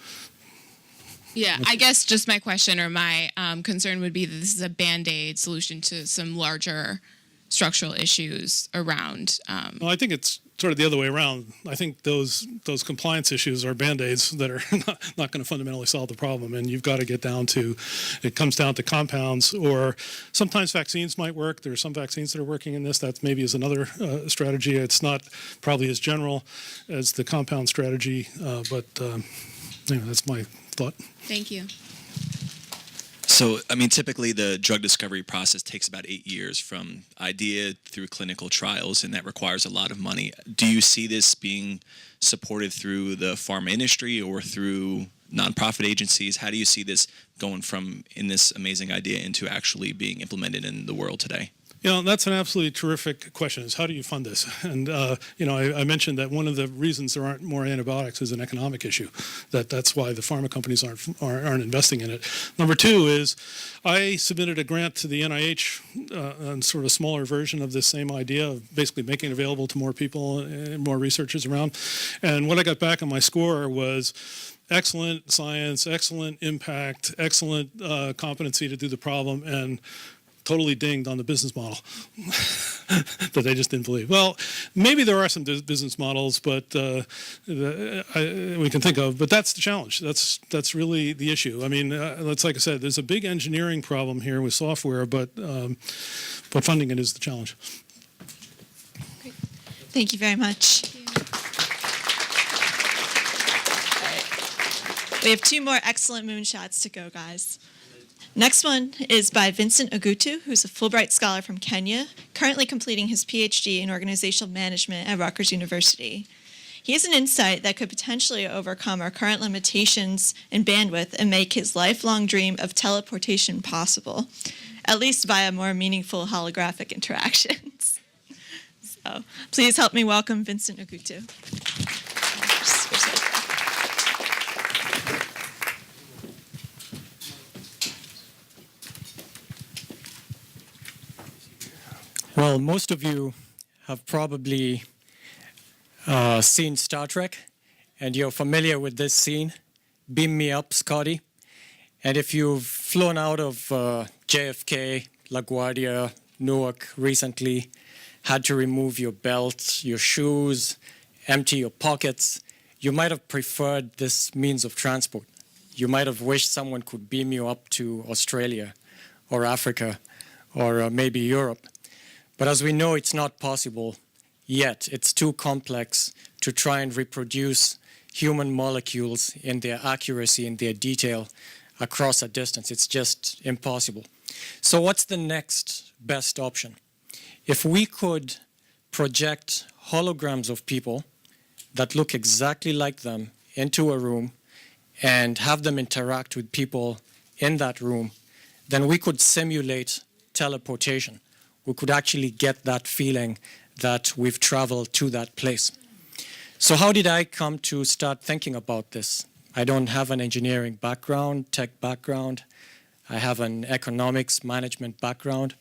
yeah, I guess just my question or my concern would be that this is a Band-Aid solution to some larger structural issues around. Well, I think it's sort of the other way around. I think those compliance issues are Band-Aids that are not going to fundamentally solve the problem, and you've got to get down to, it comes down to compounds, or sometimes vaccines might work. There are some vaccines that are working in this. That maybe is another strategy. It's not probably as general as the compound strategy, but that's my thought. Thank you. So, I mean, typically the drug discovery process takes about 8 years from idea through clinical trials, and that requires a lot of money. Do you see this being supported through the pharma industry or through nonprofit agencies? How do you see this going from in this amazing idea into actually being implemented in the world today? That's an absolutely terrific question, is how do you fund this? And, I mentioned that one of the reasons there aren't more antibiotics is an economic issue, that's why the pharma companies aren't investing in it. Number two is I submitted a grant to the NIH on sort of a smaller version of this same idea of basically making it available to more people and more researchers around. And what I got back on my score was excellent science, excellent impact, excellent competency to do the problem, and totally dinged on the business model that they just didn't believe. Well, maybe there are some business models, but we can think of. But that's the challenge. That's really the issue. I mean, like I said, there's a big engineering problem here with software, but funding it is the challenge. Great. Thank you very much. All right. We have 2 more excellent moonshots to go, guys. Next one is by Vincent Ogutu, who's a Fulbright scholar from Kenya, currently completing his PhD in organizational management at Rutgers University. He has an insight that could potentially overcome our current limitations in bandwidth and make his lifelong dream of teleportation possible. at least via more meaningful holographic interactions. So please help me welcome Vincent Ogutu. Well, most of you have probably seen Star Trek, and you're familiar with this scene. Beam me up, Scotty. And if you've flown out of JFK, LaGuardia, Newark recently, had to remove your belt, your shoes, empty your pockets, you might have preferred this means of transport. You might have wished someone could beam you up to Australia or Africa or maybe Europe. But as we know, it's not possible yet. It's too complex to try and reproduce human molecules in their accuracy, in their detail across a distance. It's just impossible. So what's the next best option? If we could project holograms of people that look exactly like them into a room and have them interact with people in that room, then we could simulate teleportation. We could actually get that feeling that we've traveled to that place. So how did I come to start thinking about this? I don't have an engineering background, tech background. I have an economics management background.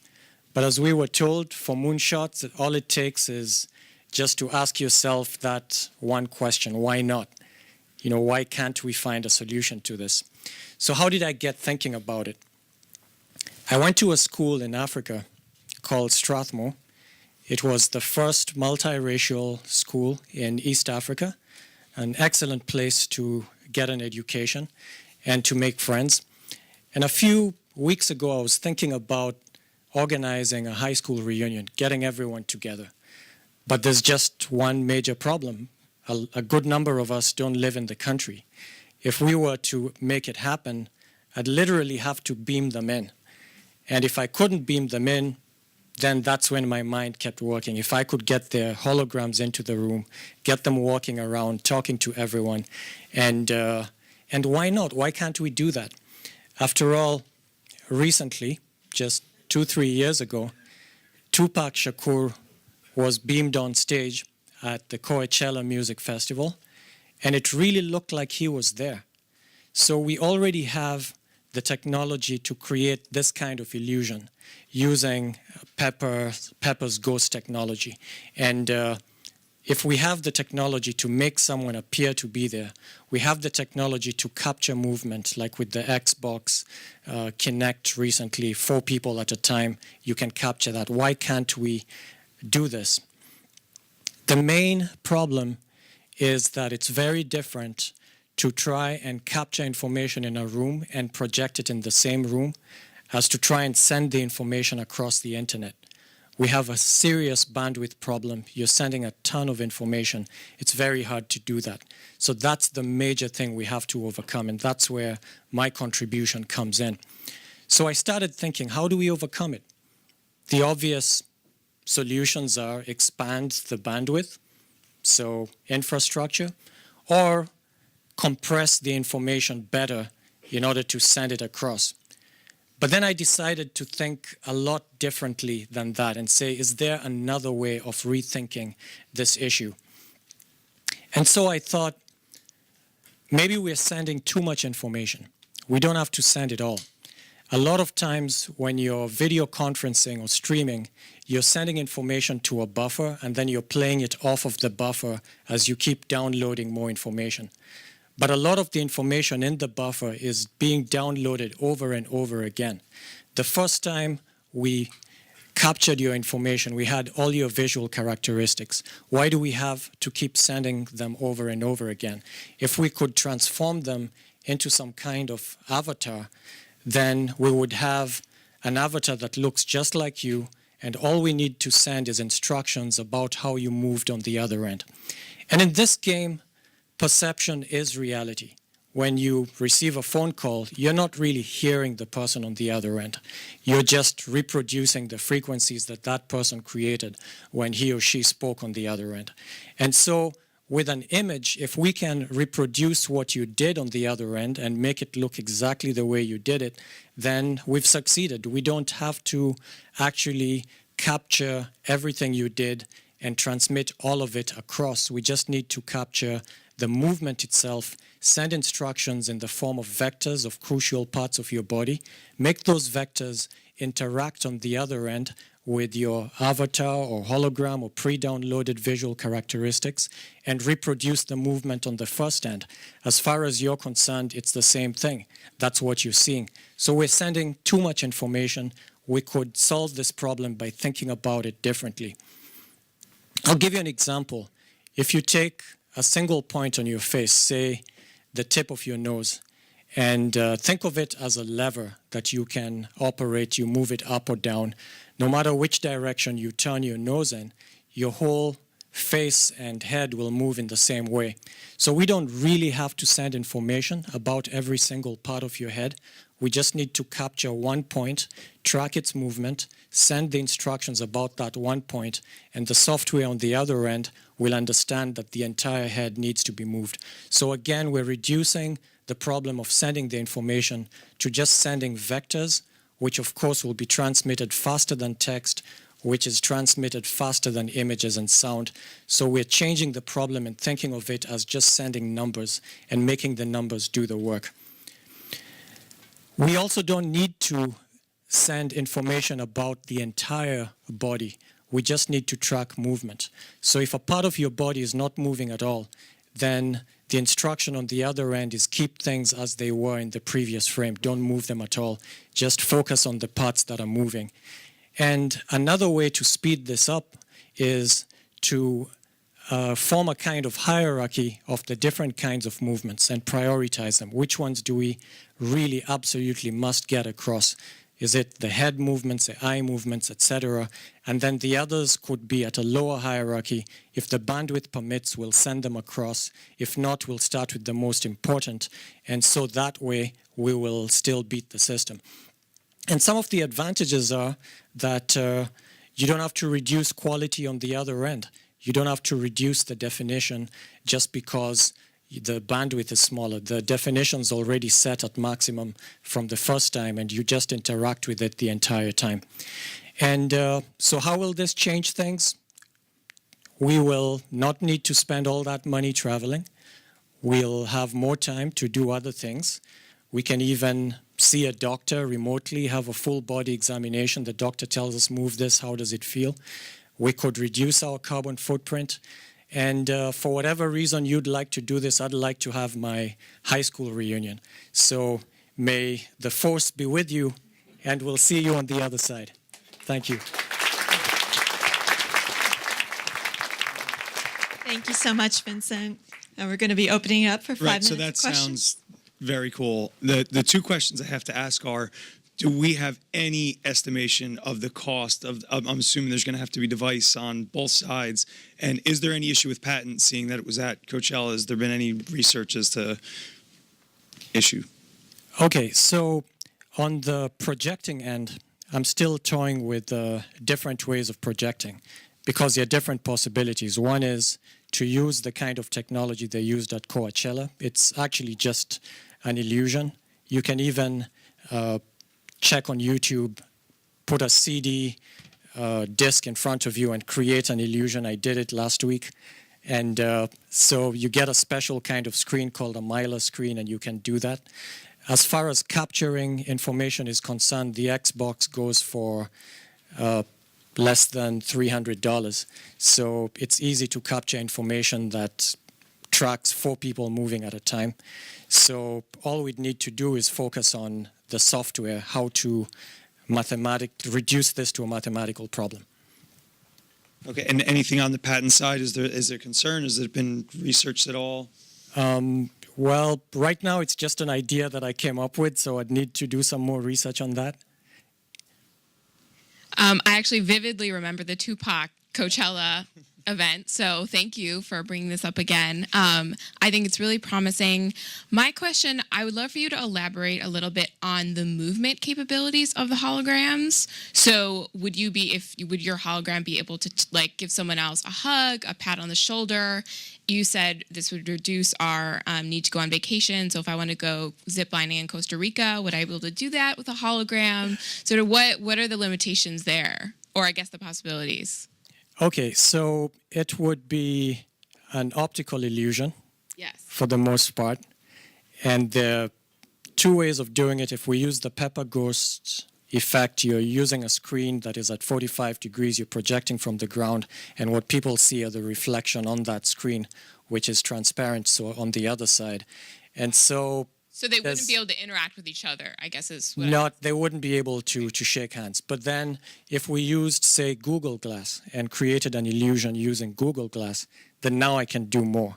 But as we were told, for moonshots, all it takes is just to ask yourself that one question: why not? You know, why can't we find a solution to this? So how did I get thinking about it? I went to a school in Africa called Strathmore. It was the first multiracial school in East Africa, an excellent place to get an education and to make friends. And a few weeks ago, I was thinking about organizing a high school reunion, getting everyone together. But there's just one major problem. A good number of us don't live in the country. If we were to make it happen, I'd literally have to beam them in. And if I couldn't beam them in, then that's when my mind kept working. If I could get their holograms into the room, get them walking around, talking to everyone, and why not? Why can't we do that? After all, recently, just 2-3 years ago, Tupac Shakur was beamed on stage at the Coachella Music Festival, and it really looked like he was there. So we already have the technology to create this kind of illusion using Pepper's ghost technology. And if we have the technology to make someone appear to be there, we have the technology to capture movement, like with the Xbox Kinect recently, 4 people at a time, you can capture that. Why can't we do this? The main problem is that it's very different to try and capture information in a room and project it in the same room as to try and send the information across the internet. We have a serious bandwidth problem. You're sending a ton of information. It's very hard to do that. So that's the major thing we have to overcome, and that's where my contribution comes in. So I started thinking, how do we overcome it? The obvious solutions are expand the bandwidth, so infrastructure, or compress the information better in order to send it across. But then I decided to think a lot differently than that and say, is there another way of rethinking this issue? And so I thought, maybe we're sending too much information. We don't have to send it all. A lot of times when you're video conferencing or streaming, you're sending information to a buffer and then you're playing it off of the buffer as you keep downloading more information. But a lot of the information in the buffer is being downloaded over and over again. The first time we captured your information, we had all your visual characteristics. Why do we have to keep sending them over and over again? If we could transform them into some kind of avatar, then we would have an avatar that looks just like you, and all we need to send is instructions about how you moved on the other end. And in this game, perception is reality. When you receive a phone call, you're not really hearing the person on the other end. You're just reproducing the frequencies that that person created when he or she spoke on the other end. And so with an image, if we can reproduce what you did on the other end and make it look exactly the way you did it, then we've succeeded. We don't have to actually capture everything you did and transmit all of it across. We just need to capture the movement itself, send instructions in the form of vectors of crucial parts of your body, make those vectors interact on the other end with your avatar or hologram or pre-downloaded visual characteristics, and reproduce the movement on the first end. As far as you're concerned, it's the same thing. That's what you're seeing. So we're sending too much information. We could solve this problem by thinking about it differently. I'll give you an example. If you take a single point on your face, say the tip of your nose, and think of it as a lever that you can operate. You move it up or down. No matter which direction you turn your nose in, your whole face and head will move in the same way. So we don't really have to send information about every single part of your head. We just need to capture one point, track its movement, send the instructions about that one point, and the software on the other end will understand that the entire head needs to be moved. So again, we're reducing the problem of sending the information to just sending vectors, which of course will be transmitted faster than text, which is transmitted faster than images and sound. So we're changing the problem and thinking of it as just sending numbers and making the numbers do the work. We also don't need to send information about the entire body. We just need to track movement. So if a part of your body is not moving at all, then the instruction on the other end is keep things as they were in the previous frame. Don't move them at all. Just focus on the parts that are moving. And another way to speed this up is to form a kind of hierarchy of the different kinds of movements and prioritize them. Which ones do we really absolutely must get across? Is it the head movements, the eye movements, etc.? And then the others could be at a lower hierarchy. If the bandwidth permits, we'll send them across. If not, we'll start with the most important. And so that way, we will still beat the system. And some of the advantages are that you don't have to reduce quality on the other end. You don't have to reduce the definition just because the bandwidth is smaller. The definition's already set at maximum from the first time, and you just interact with it the entire time. And so how will this change things? We will not need to spend all that money traveling. We'll have more time to do other things. We can even see a doctor remotely, have a full body examination. The doctor tells us, move this, how does it feel? We could reduce our carbon footprint. And for whatever reason you'd like to do this, I'd like to have my high school reunion. So may the force be with you, and we'll see you on the other side. Thank you. Thank you so much, Vincent. And we're going to be opening it up for 5 minutes. So that of questions. sounds very cool. The two questions I have to ask are, do we have any estimation of the cost of, I'm assuming there's going to have to be a device on both sides. And is there any issue with patent, seeing that it was at Coachella? Has there been any research as to issue? Okay, so on the projecting end, I'm still toying with different ways of projecting because there are different possibilities. One is to use the kind of technology they used at Coachella. It's actually just an illusion. You can even check on YouTube, put a CD disc in front of you and create an illusion. I did it last week. And so you get a special kind of screen called a Mylar screen, and you can do that. As far as capturing information is concerned, the Xbox goes for less than $300. So it's easy to capture information that tracks 4 people moving at a time. So all we'd need to do is focus on the software, how to reduce this to a mathematical problem. Okay, and anything on the patent side? Is there concern? Has it been researched at all? Well, right now it's just an idea that I came up with, so I'd need to do some more research on that. I actually vividly remember the Tupac Coachella event, so thank you for bringing this up again. I think it's really promising. My question, I would love for you to elaborate a little bit on the movement capabilities of the holograms. So would your hologram be able to like give someone else a hug, a pat on the shoulder? You said this would reduce our need to go on vacation. So if I want to go ziplining in Costa Rica, would I be able to do that with a hologram? Sort of what are the limitations there? Or I guess the possibilities? Okay, so it would be an optical illusion. Yes. For the most part. And there are two ways of doing it. If we use the pepper ghost effect, you're using a screen that is at 45 degrees, you're projecting from the ground, and what people see are the reflection on that screen, which is transparent, so on the other side. And so they wouldn't be able to interact with each other, I guess is what they wouldn't be able to shake hands. But then if we used, say, Google Glass and created an illusion using Google Glass, then now I can do more.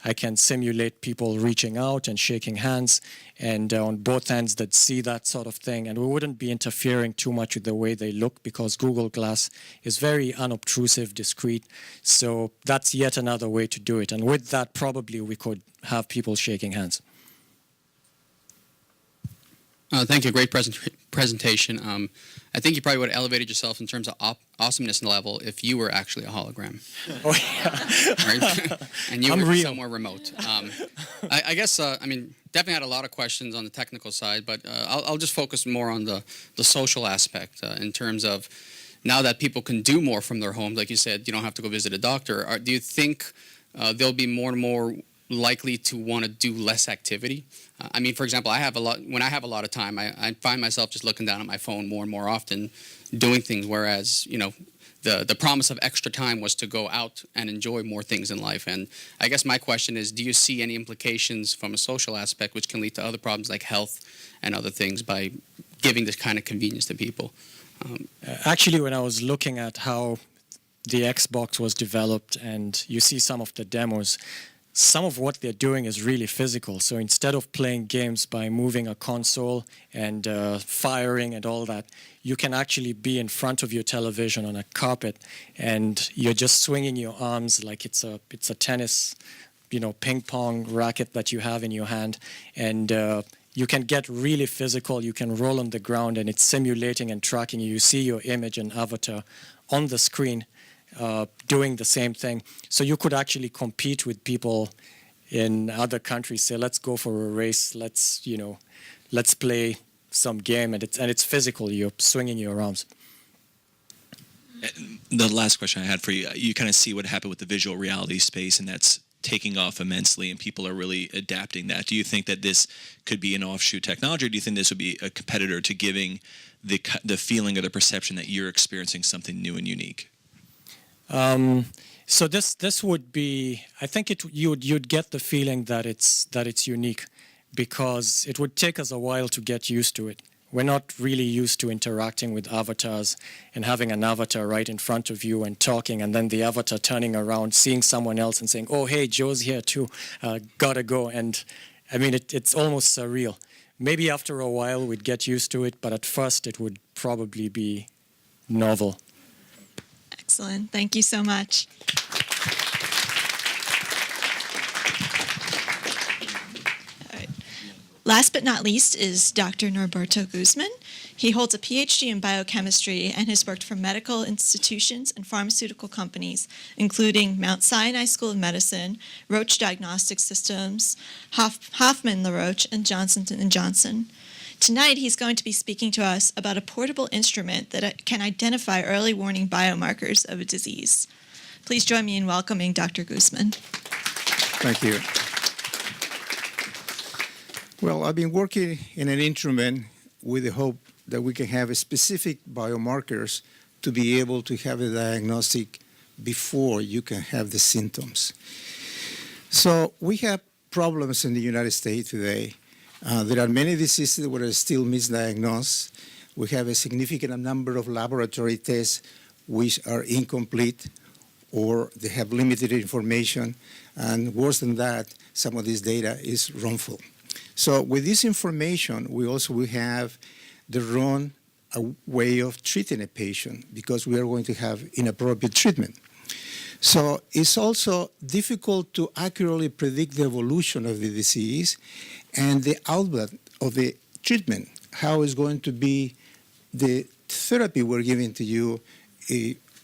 I can simulate people reaching out and shaking hands, and on both ends they'd see that sort of thing, and we wouldn't be interfering too much with the way they look because Google Glass is very unobtrusive, discreet. So that's yet another way to do it, and with that probably we could have people shaking hands. Thank you. Great presentation. I think you probably would have elevated yourself in terms of awesomeness level if you were actually a hologram. Oh, yeah. Right? And you I'm were real. somewhere remote. I guess, definitely had a lot of questions on the technical side, but I'll just focus more on the social aspect in terms of now that people can do more from their homes. Like you said, you don't have to go visit a doctor. Do you think there'll be more and more likely to want to do less activity? For example, when I have a lot of time, I find myself just looking down at my phone more and more often, doing things, whereas, the promise of extra time was to go out and enjoy more things in life. And I guess my question is, do you see any implications from a social aspect which can lead to other problems like health and other things by giving this kind of convenience to people? Actually, when I was looking at how the Xbox was developed and you see some of the demos, some of what they're doing is really physical. So instead of playing games by moving a console and firing and all that, you can actually be in front of your television on a carpet and you're just swinging your arms like it's a tennis, ping pong racket that you have in your hand. And you can get really physical. You can roll on the ground and it's simulating and tracking you. You see your image and avatar on the screen. Doing the same thing. So you could actually compete with people in other countries, say, let's go for a race, let's play some game, and it's physical, you're swinging your arms. The last question I had for you, you kind of see what happened with the visual reality space, and that's taking off immensely, and people are really adapting that. Do you think that this could be an offshoot technology, or do you think this would be a competitor to giving the feeling or the perception that you're experiencing something new and unique? So this would be, I think you'd get the feeling that it's unique, because it would take us a while to get used to it. We're not really used to interacting with avatars and having an avatar right in front of you and talking, and then the avatar turning around, seeing someone else and saying, "Oh, hey, Joe's here too, gotta go." And it's almost surreal. Maybe after a while we'd get used to it, but at first it would probably be novel. Excellent. Thank you so much. All right. Last but not least is Dr. Norberto Guzman. He holds a PhD in biochemistry and has worked for medical institutions and pharmaceutical companies, including Mount Sinai School of Medicine, Roche Diagnostic Systems, Hoffman LaRoche, and Johnson & Johnson. Tonight, he's going to be speaking to us about a portable instrument that can identify early warning biomarkers of a disease. Please join me in welcoming Dr. Guzman. Thank you. Well, I've been working in an instrument with the hope that we can have specific biomarkers to be able to have a diagnostic before you can have the symptoms. So we have problems in the United States today. There are many diseases that are still misdiagnosed. We have a significant number of laboratory tests which are incomplete or they have limited information. And worse than that, some of this data is wrongful. So with this information, we also will have the wrong way of treating a patient because we are going to have inappropriate treatment. So it's also difficult to accurately predict the evolution of the disease and the output of the treatment, how is going to be the therapy we're giving to you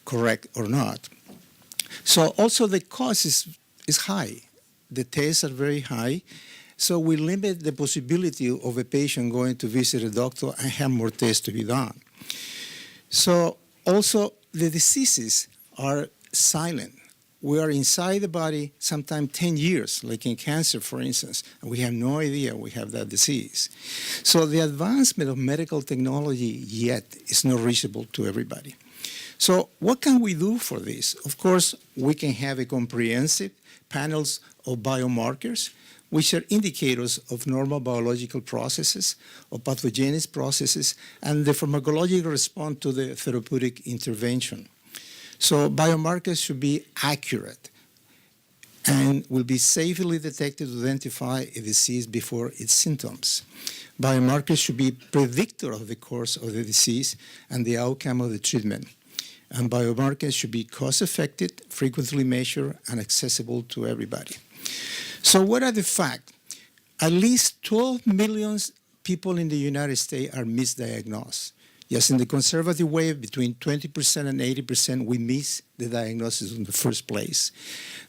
correct or not. So also the cost is high. The tests are very high. So we limit the possibility of a patient going to visit a doctor and have more tests to be done. So also the diseases are silent. We are inside the body sometimes 10 years, like in cancer, for instance, and we have no idea we have that disease. So the advancement of medical technology yet is not reachable to everybody. So what can we do for this? Of course, we can have a comprehensive panels of biomarkers, which are indicators of normal biological processes, of pathogenous processes, and the pharmacological response to the therapeutic intervention. So biomarkers should be accurate and will be safely detected to identify a disease before its symptoms. Biomarkers should be predictor of the course of the disease and the outcome of the treatment. And biomarkers should be cost-effective, frequently measured, and accessible to everybody. So what are the facts? At least 12 million people in the United States are misdiagnosed. Yes, in the conservative way, between 20% and 80%, we miss the diagnosis in the first place.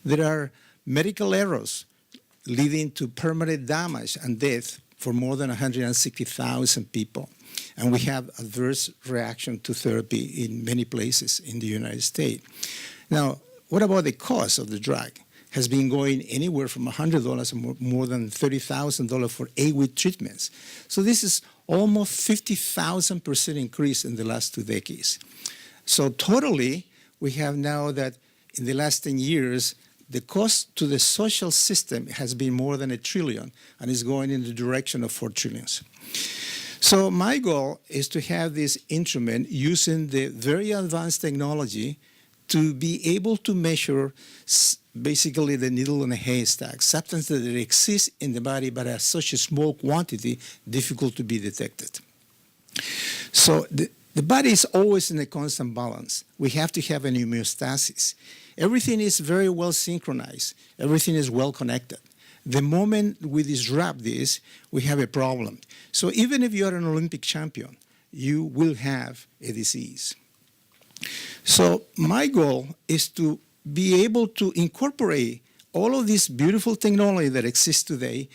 There are medical errors leading to permanent damage and death for more than 160,000 people. And we have adverse reaction to therapy in many places in the United States. Now, what about the cost of the drug? Has been going anywhere from $100 to more than $30,000 for 8-week treatments. So this is almost 50,000% increase in the last 2 decades. So totally, we have now that in the last 10 years, the cost to the social system has been more than $1 trillion and is going in the direction of $4 trillion. So my goal is to have this instrument using the very advanced technology to be able to measure basically the needle in a haystack, substances that exist in the body but are such a small quantity, difficult to be detected. So the body is always in a constant balance. We have to have an homeostasis. Everything is very well synchronized. Everything is well connected. The moment we disrupt this, we have a problem. So even if you are an Olympic champion, you will have a disease. So my goal is to be able to incorporate all of this beautiful technology that exists today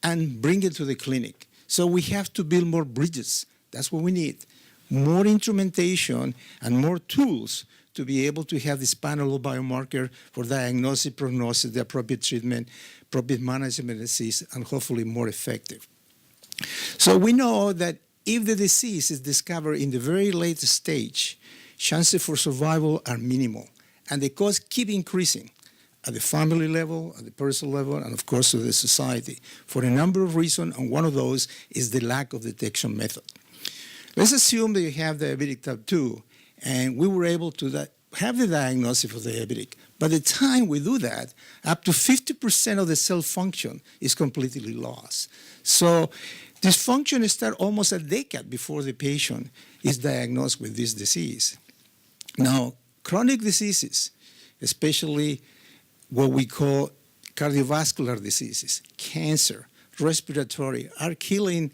and bring it to the clinic. So we have to build more bridges. That's what we need. More instrumentation and more tools to be able to have this panel of biomarker for diagnosis, prognosis, the appropriate treatment, appropriate management of disease, and hopefully more effective. So we know that if the disease is discovered in the very late stage, chances for survival are minimal, and the costs keep increasing at the family level, at the personal level, and of course to the society for a number of reasons, and one of those is the lack of detection method. Let's assume that you have diabetic type 2, and we were able to have the diagnosis for diabetic. By the time we do that, up to 50% of the cell function is completely lost. So this function starts almost a decade before the patient is diagnosed with this disease. Now, chronic diseases, especially what we call cardiovascular diseases, cancer, respiratory, are killing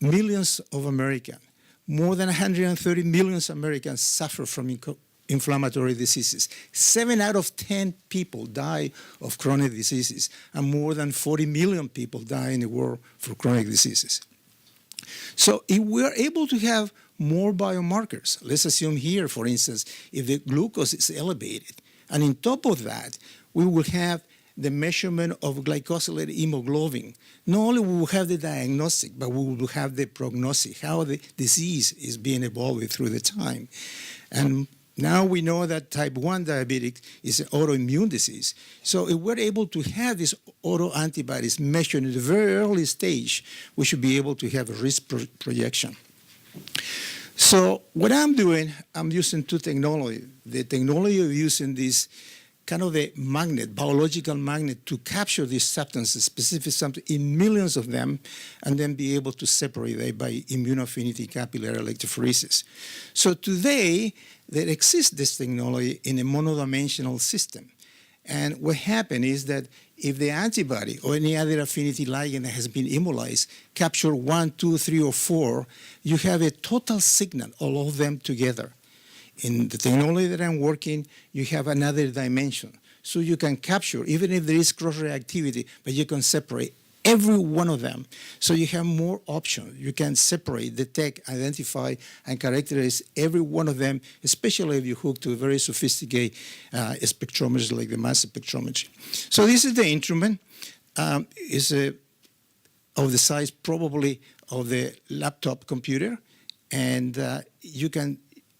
millions of Americans. More than 130 million Americans suffer from inflammatory diseases. 7 out of 10 people die of chronic diseases, and more than 40 million people die in the world for chronic diseases. So if we're able to have more biomarkers, let's assume here, for instance, if the glucose is elevated, and on top of that, we will have the measurement of glycosylated hemoglobin. Not only will we have the diagnostic, but we will have the prognosis, how the disease is being evolved through the time. And now we know that type 1 diabetic is an autoimmune disease. So if we're able to have these autoantibodies measured in the very early stage, we should be able to have a risk projection. So what I'm doing, I'm using two technologies. The technology of using this kind of a magnet, biological magnet, to capture these substances, specific substances, in millions of them, and then be able to separate them by immunoaffinity capillary electrophoresis. So today, there exists this technology in a monodimensional system. And what happened is that if the antibody or any other affinity ligand that has been immobilized capture 1, 2, 3, or 4, you have a total signal, all of them together. In the technology that I'm working, you have another dimension. So you can capture, even if there is cross-reactivity, but you can separate every one of them. So you have more options. You can separate, detect, identify, and characterize every one of them, especially if you hook to a very sophisticated spectrometers like the mass spectrometry. So this is the instrument. It's of the size probably of the laptop computer, and you can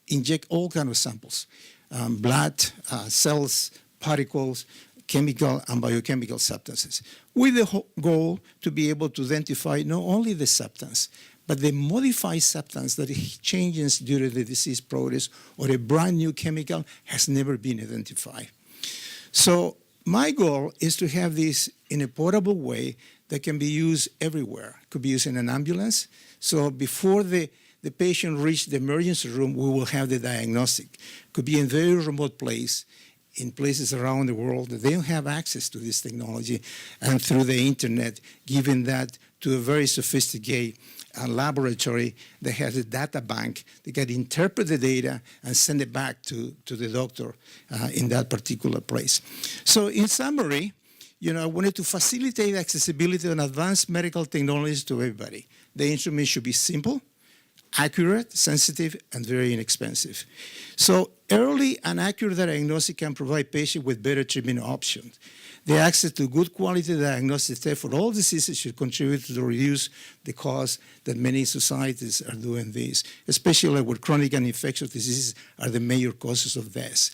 inject all kinds of samples, blood, cells, particles, chemical and biochemical substances, with the goal to be able to identify not only the substance, but the modified substance that changes during the disease progress, or a brand new chemical has never been identified. So my goal is to have this in a portable way that can be used everywhere. It could be used in an ambulance. So before the patient reaches the emergency room, we will have the diagnostic. It could be in a very remote place, in places around the world that they don't have access to this technology, and through the internet, giving that to a very sophisticated laboratory that has a data bank that can interpret the data and send it back to the doctor in that particular place. So in summary, I wanted to facilitate accessibility and advanced medical technologies to everybody. The instrument should be simple, accurate, sensitive, and very inexpensive. So early and accurate diagnosis can provide patients with better treatment options. The access to good quality diagnostic tests for all diseases should contribute to reduce the cost that many societies are doing this, especially with chronic and infectious diseases are the major causes of death.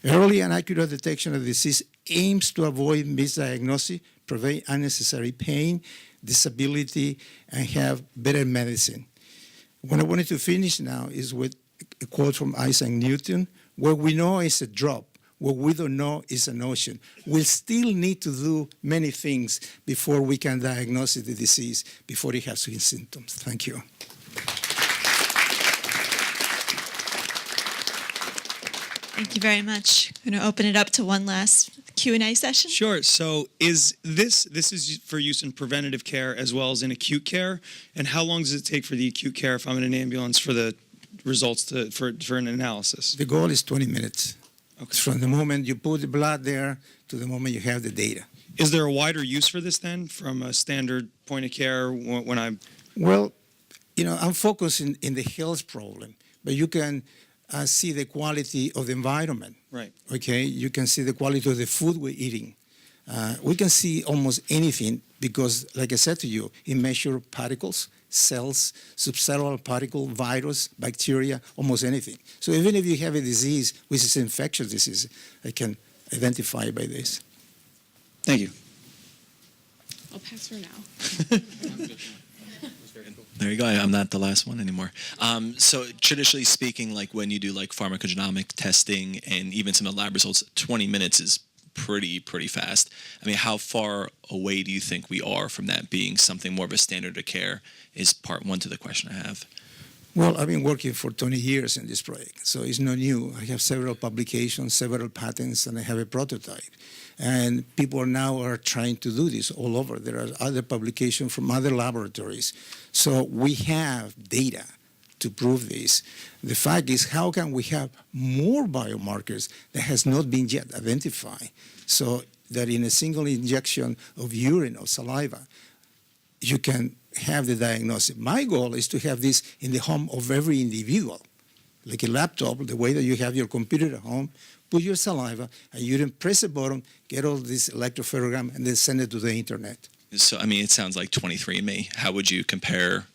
Early and accurate detection of disease aims to avoid misdiagnosis, prevent unnecessary pain, disability, and have better medicine. What I wanted to finish now is with a quote from Isaac Newton: what we know is a drop, what we don't know is an ocean. We'll still need to do many things before we can diagnose the disease, before it has symptoms. Thank you. Thank you very much. I'm going to open it up to one last Q&A session. Sure. So is this is for use in preventative care as well as in acute care? And how long does it take for the acute care if I'm in an ambulance for the results for an analysis? The goal is 20 minutes. Okay. From the moment you put the blood there to the moment you have the data. Is there a wider use for this then from a standard point of care when I'm... Well, I'm focusing in the health problem, but you can see the quality of the environment. Right. Okay, you can see the quality of the food we're eating. We can see almost anything because, like I said to you, it measures particles, cells, subcellular particle, virus, bacteria, almost anything. So even if you have a disease, which is an infectious disease, I can identify by this. Thank you. I'll pass for now. There you go. I'm not the last one anymore. So traditionally speaking, like when you do like pharmacogenomic testing and even some of the lab results, 20 minutes is pretty fast. I mean, how far away do you think we are from that being something more of a standard of care is part one to the question I have. Well, I've been working for 20 years in this project, so it's not new. I have several publications, several patents, and I have a prototype. And people now are trying to do this all over. There are other publications from other laboratories. So we have data to prove this. The fact is, how can we have more biomarkers that has not been yet identified, so that in a single injection of urine or saliva, you can have the diagnosis. My goal is to have this in the home of every individual, like a laptop, the way that you have your computer at home, put your saliva, and you can press a button, get all this electropherogram, and then send it to the internet. So, I mean, it sounds like 23andMe. How would you compare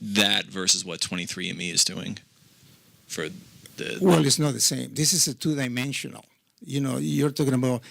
that versus what 23andMe is doing for the... Well, it's not the same. This is a two-dimensional. You're talking about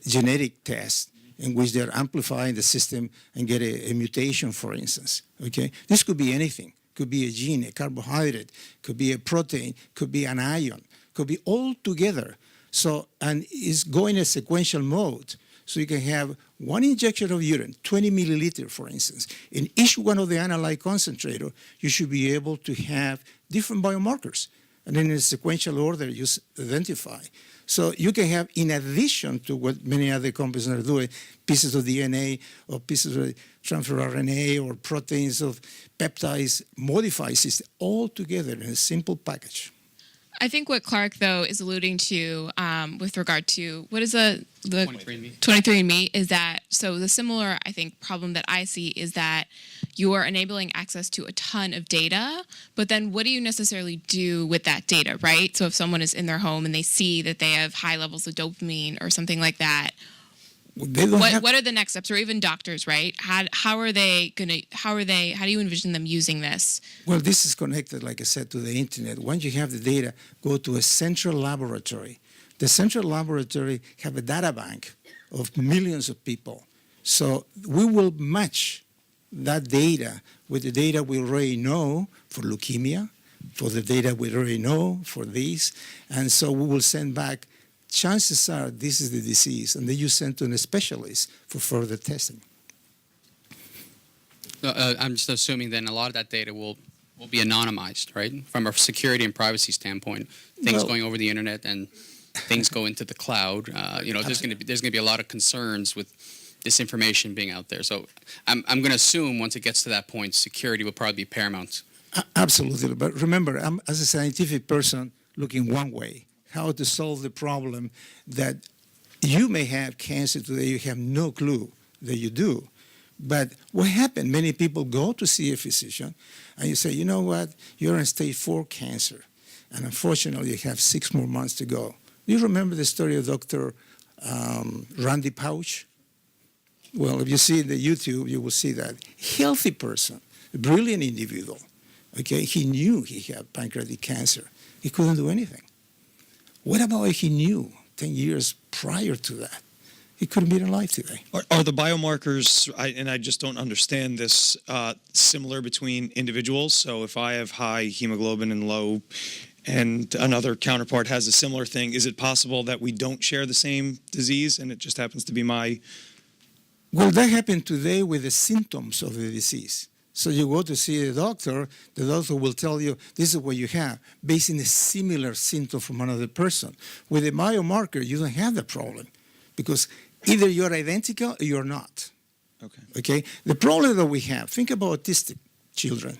genetic tests in which they're amplifying the system and get a mutation, for instance. Okay, this could be anything. Could be a gene, a carbohydrate, could be a protein, could be an ion, could be all together. So, and it's going in a sequential mode. So you can have one injection of urine, 20 milliliter, for instance. In each one of the analyte concentrator, you should be able to have different biomarkers. And then in a sequential order, you identify. So you can have, in addition to what many other companies are doing, pieces of DNA or pieces of transfer RNA or proteins of peptides, modified system, all together in a simple package. I think what Clark, though, is alluding to with regard to what is the 23andMe. 23andMe is that, so the similar, I think, problem that I see is that you are enabling access to a ton of data, but then what do you necessarily do with that data, right? So if someone is in their home and they see that they have high levels of dopamine or something like that, what are the next steps? Or even doctors, right? How do you envision them using this? Well, this is connected, like I said, to the internet. Once you have the data, go to a central laboratory. The central laboratory have a data bank of millions of people. So we will match that data with the data we already know for leukemia, for the data we already know for this. And so we will send back, chances are this is the disease, and then you send to a specialist for further testing. I'm just assuming then a lot of that data will be anonymized, right? From a security and privacy standpoint, things going over the internet and things go into the cloud. There's going to be a lot of concerns with this information being out there. So I'm going to assume once it gets to that point, security will probably be paramount. Absolutely, but remember, I'm as a scientific person looking one way, how to solve the problem that you may have cancer today, you have no clue that you do. But what happened, many people go to see a physician and you say, you know what, you're in stage 4 cancer, and unfortunately you have 6 more months to go. Do you remember the story of Dr. Randy Pausch? Well, if you see the YouTube, you will see that. Healthy person, a brilliant individual, okay? He knew he had pancreatic cancer. He couldn't do anything. What about if he knew 10 years prior to that? He couldn't be alive today. Are the biomarkers, and I just don't understand this, similar between individuals? So if I have high hemoglobin and low, and another counterpart has a similar thing, is it possible that we don't share the same disease and it just happens to be my... Well, that happened today with the symptoms of the disease. So you go to see the doctor will tell you, this is what you have, based on a similar symptom from another person. With a biomarker, you don't have the problem, because either you're identical or you're not. Okay? The problem that we have, think about autistic children.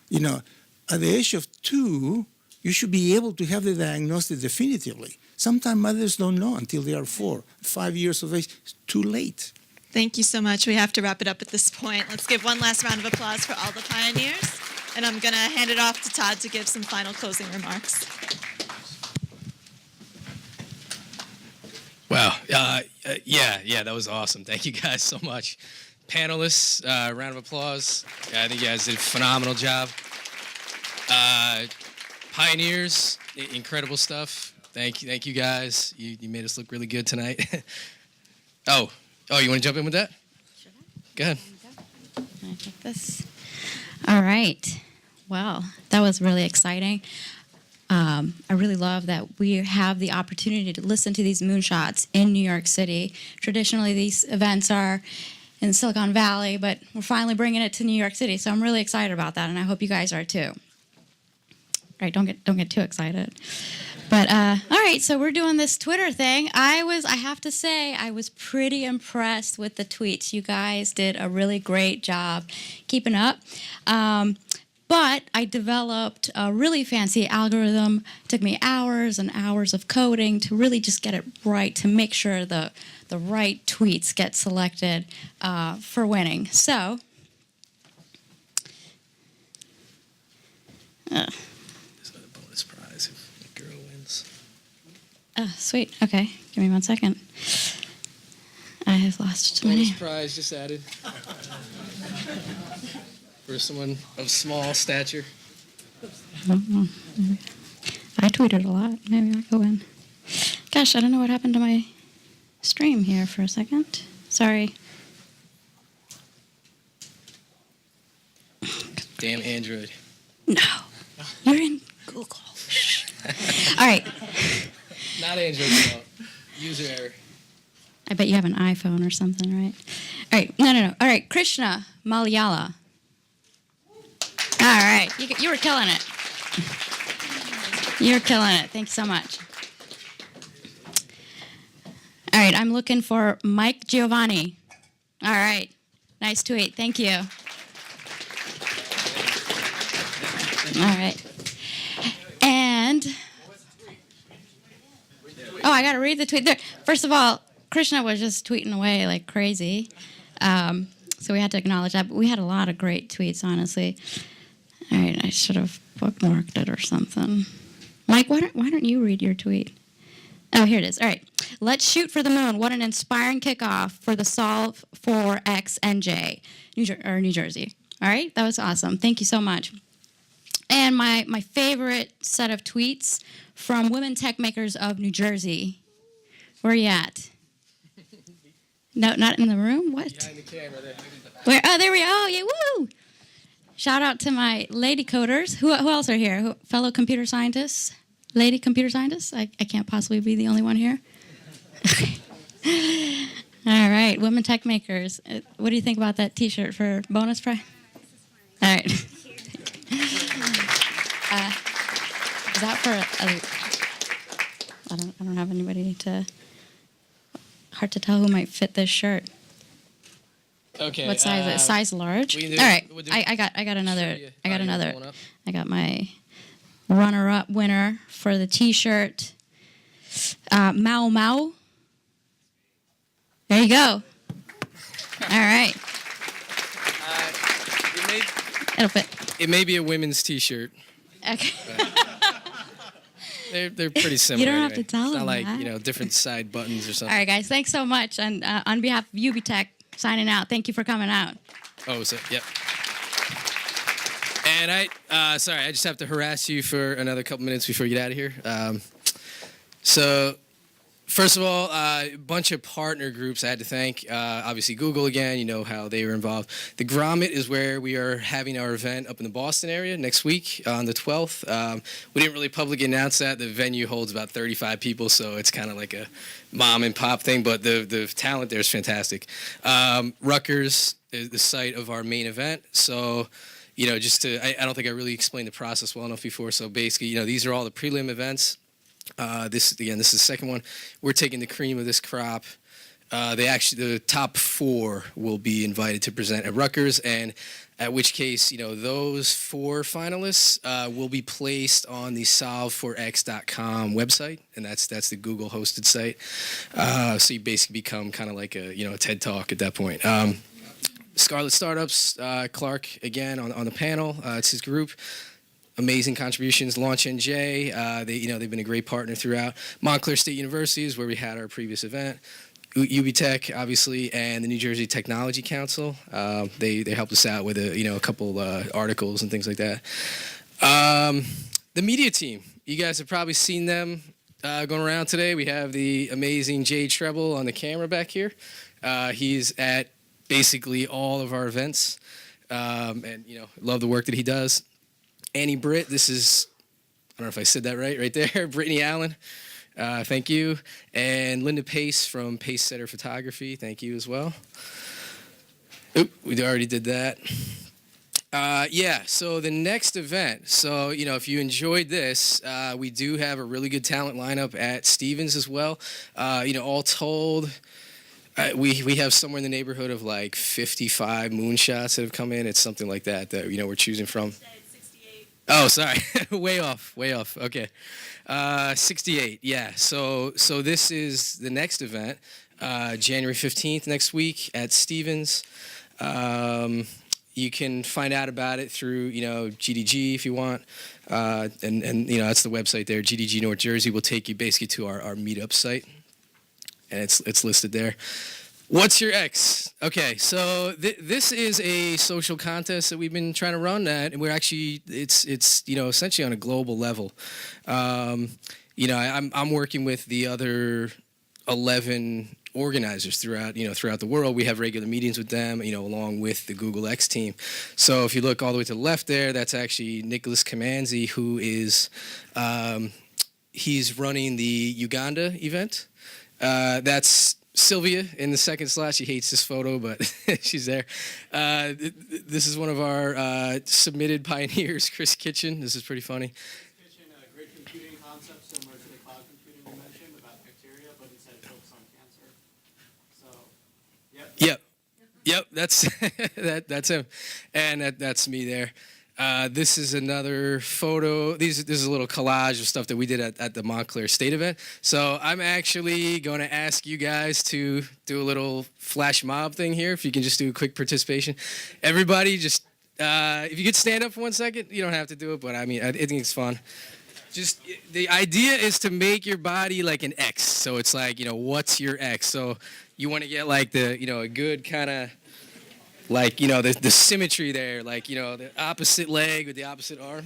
You know, at the age of 2, you should be able to have the diagnosis definitively. Sometimes mothers don't know until they are 4, 5 years of age. It's too late. Thank you so much. We have to wrap it up at this point. Let's give one last round of applause for all the pioneers. And I'm going to hand it off to Todd to give some final closing remarks. Wow. Yeah, that was awesome. Thank you guys so much. Panelists, round of applause. I think you guys did a phenomenal job. Pioneers, incredible stuff. Thank you guys. You made us look really good tonight. Oh, you want to jump in with that? Should I? Go ahead. Can I take this? All right. Well, that was really exciting. I really love that we have the opportunity to listen to these moonshots in New York City. Traditionally, these events are in Silicon Valley, but we're finally bringing it to New York City. So I'm really excited about that, and I hope you guys are too. All right, don't get too excited. But all right, so we're doing this Twitter thing. I have to say, I was pretty impressed with the tweets. You guys did a really great job keeping up. But I developed a really fancy algorithm. It took me hours and hours of coding to really just get it right, to make sure the right tweets get selected for winning. So, Bonus prize if the girl wins. Sweet. Okay, give me 1 second. I have lost too Bonus many. prize just added. For someone of small stature. I tweeted a lot. Maybe I'll go in. Gosh, I don't know what happened to my stream here for a second. Sorry. Damn Android. No. You're in Google. All right. Not Android's fault. User error. I bet you have an iPhone or something, right? All right, no. All right, Krishna Malayala. All right, you were killing it. You're killing it. Thank you so much. All right, I'm looking for Mike Giovanni. All right, nice tweet. Thank you. All right. And, oh, I got to read the tweet there. First of all, Krishna was just tweeting away like crazy. So we had to acknowledge that. But we had a lot of great tweets, honestly. All right, I should have bookmarked it or something. Mike, why don't you read your tweet? Oh, here it is. All right. Let's shoot for the moon. What an inspiring kickoff for the Solve for XNJ, New Jersey. All right, that was awesome. Thank you so much. And my favorite set of tweets from women tech makers of New Jersey. Where are you at? No, not in the room? What? Behind the camera there. Where? Oh, there we go. Oh, yeah, woo! Shout out to my lady coders. Who else are here? Fellow computer scientists? Lady computer scientists? I can't possibly be the only one here. All right, women tech makers. What do you think about that T-shirt for bonus prize? All right. Is that for I don't have anybody to. Hard to tell who might fit this shirt. Okay. What size is it? Size large? All right. I got another. I got my runner-up winner for the T-shirt. Mao Mao. There you go. All right. It'll fit. It may be a women's T-shirt. Okay. They're pretty similar. You don't have to tell It's them not like that. different side buttons or something. All right, guys. Thanks so much. And on behalf of Videotek, signing out. Thank you for coming out. Oh, so yep. And I just have to harass you for another couple minutes before you get out of here. So, first of all, a bunch of partner groups I had to thank. Obviously, Google again, you know how they were involved. The Grommet is where we are having our event up in the Boston area next week on the 12th. We didn't really publicly announce that. The venue holds about 35 people, so it's kind of like a mom and pop thing, but the talent there is fantastic. Rutgers is the site of our main event, so I don't think I really explained the process well enough before. So basically, these are all the prelim events. This is the second one. We're taking the cream of this crop. The top 4 will be invited to present at Rutgers, and at which case, those 4 finalists will be placed on the solveforx.com website, and that's the Google hosted site. So you basically become kind of like a TED Talk at that point. Scarlet Startups, Clark again on the panel. It's his group. Amazing contributions. Launch NJ, they've been a great partner throughout. Montclair State University is where we had our previous event. Videotek, obviously, and the New Jersey Technology Council. They helped us out with a couple articles and things like that. The media team, you guys have probably seen them going around today. We have the amazing Jay Treble on the camera back here. He's at basically all of our events, and love the work that he does. Annie Britt, this is, I don't know if I said that right there. Brittany Allen, thank you. And Linda Pace from Pace Setter Photography, thank you as well. Oop, we already did that. So the next event. So, if you enjoyed this, we do have a really good talent lineup at Stevens as well. All told, we have somewhere in the neighborhood of like 55 moonshots that have come in. It's something like that we're choosing from. Oh, sorry. way off. Okay. 68. Yeah. So this is the next event, January 15th next week at Stevens. You can find out about it through, GDG if you want. And that's the website there. GDG North Jersey will take you basically to our meetup site. And it's listed there. What's your X? Okay, so this is a social contest that we've been trying to run at, and we're actually it's essentially on a global level. I'm working with the other 11 organizers throughout the world. We have regular meetings with them, along with the Google X team. So if you look all the way to the left there, that's actually Nicholas Kamanzi, who is he's running the Uganda event. That's Sylvia in the second slot. She hates this photo, but she's there. This is one of our submitted pioneers, Chris Kitchen. This is pretty funny. Kitchen, a great computing concept similar to the cloud computing you mentioned about bacteria, but instead focus on cancer. So, Yep, that's that's him, and that's me there. This is another photo. This is a little collage of stuff that we did at the Montclair State event. So I'm actually going to ask you guys to do a little flash mob thing here. If you can just do a quick participation. Everybody just, if you could stand up for 1 second, you don't have to do it, but I mean, I think it's fun. Just, the idea is to make your body like an X. So it's like, what's your X? So you want to get like a good kind of, like, the symmetry there, like, the opposite leg with the opposite arm.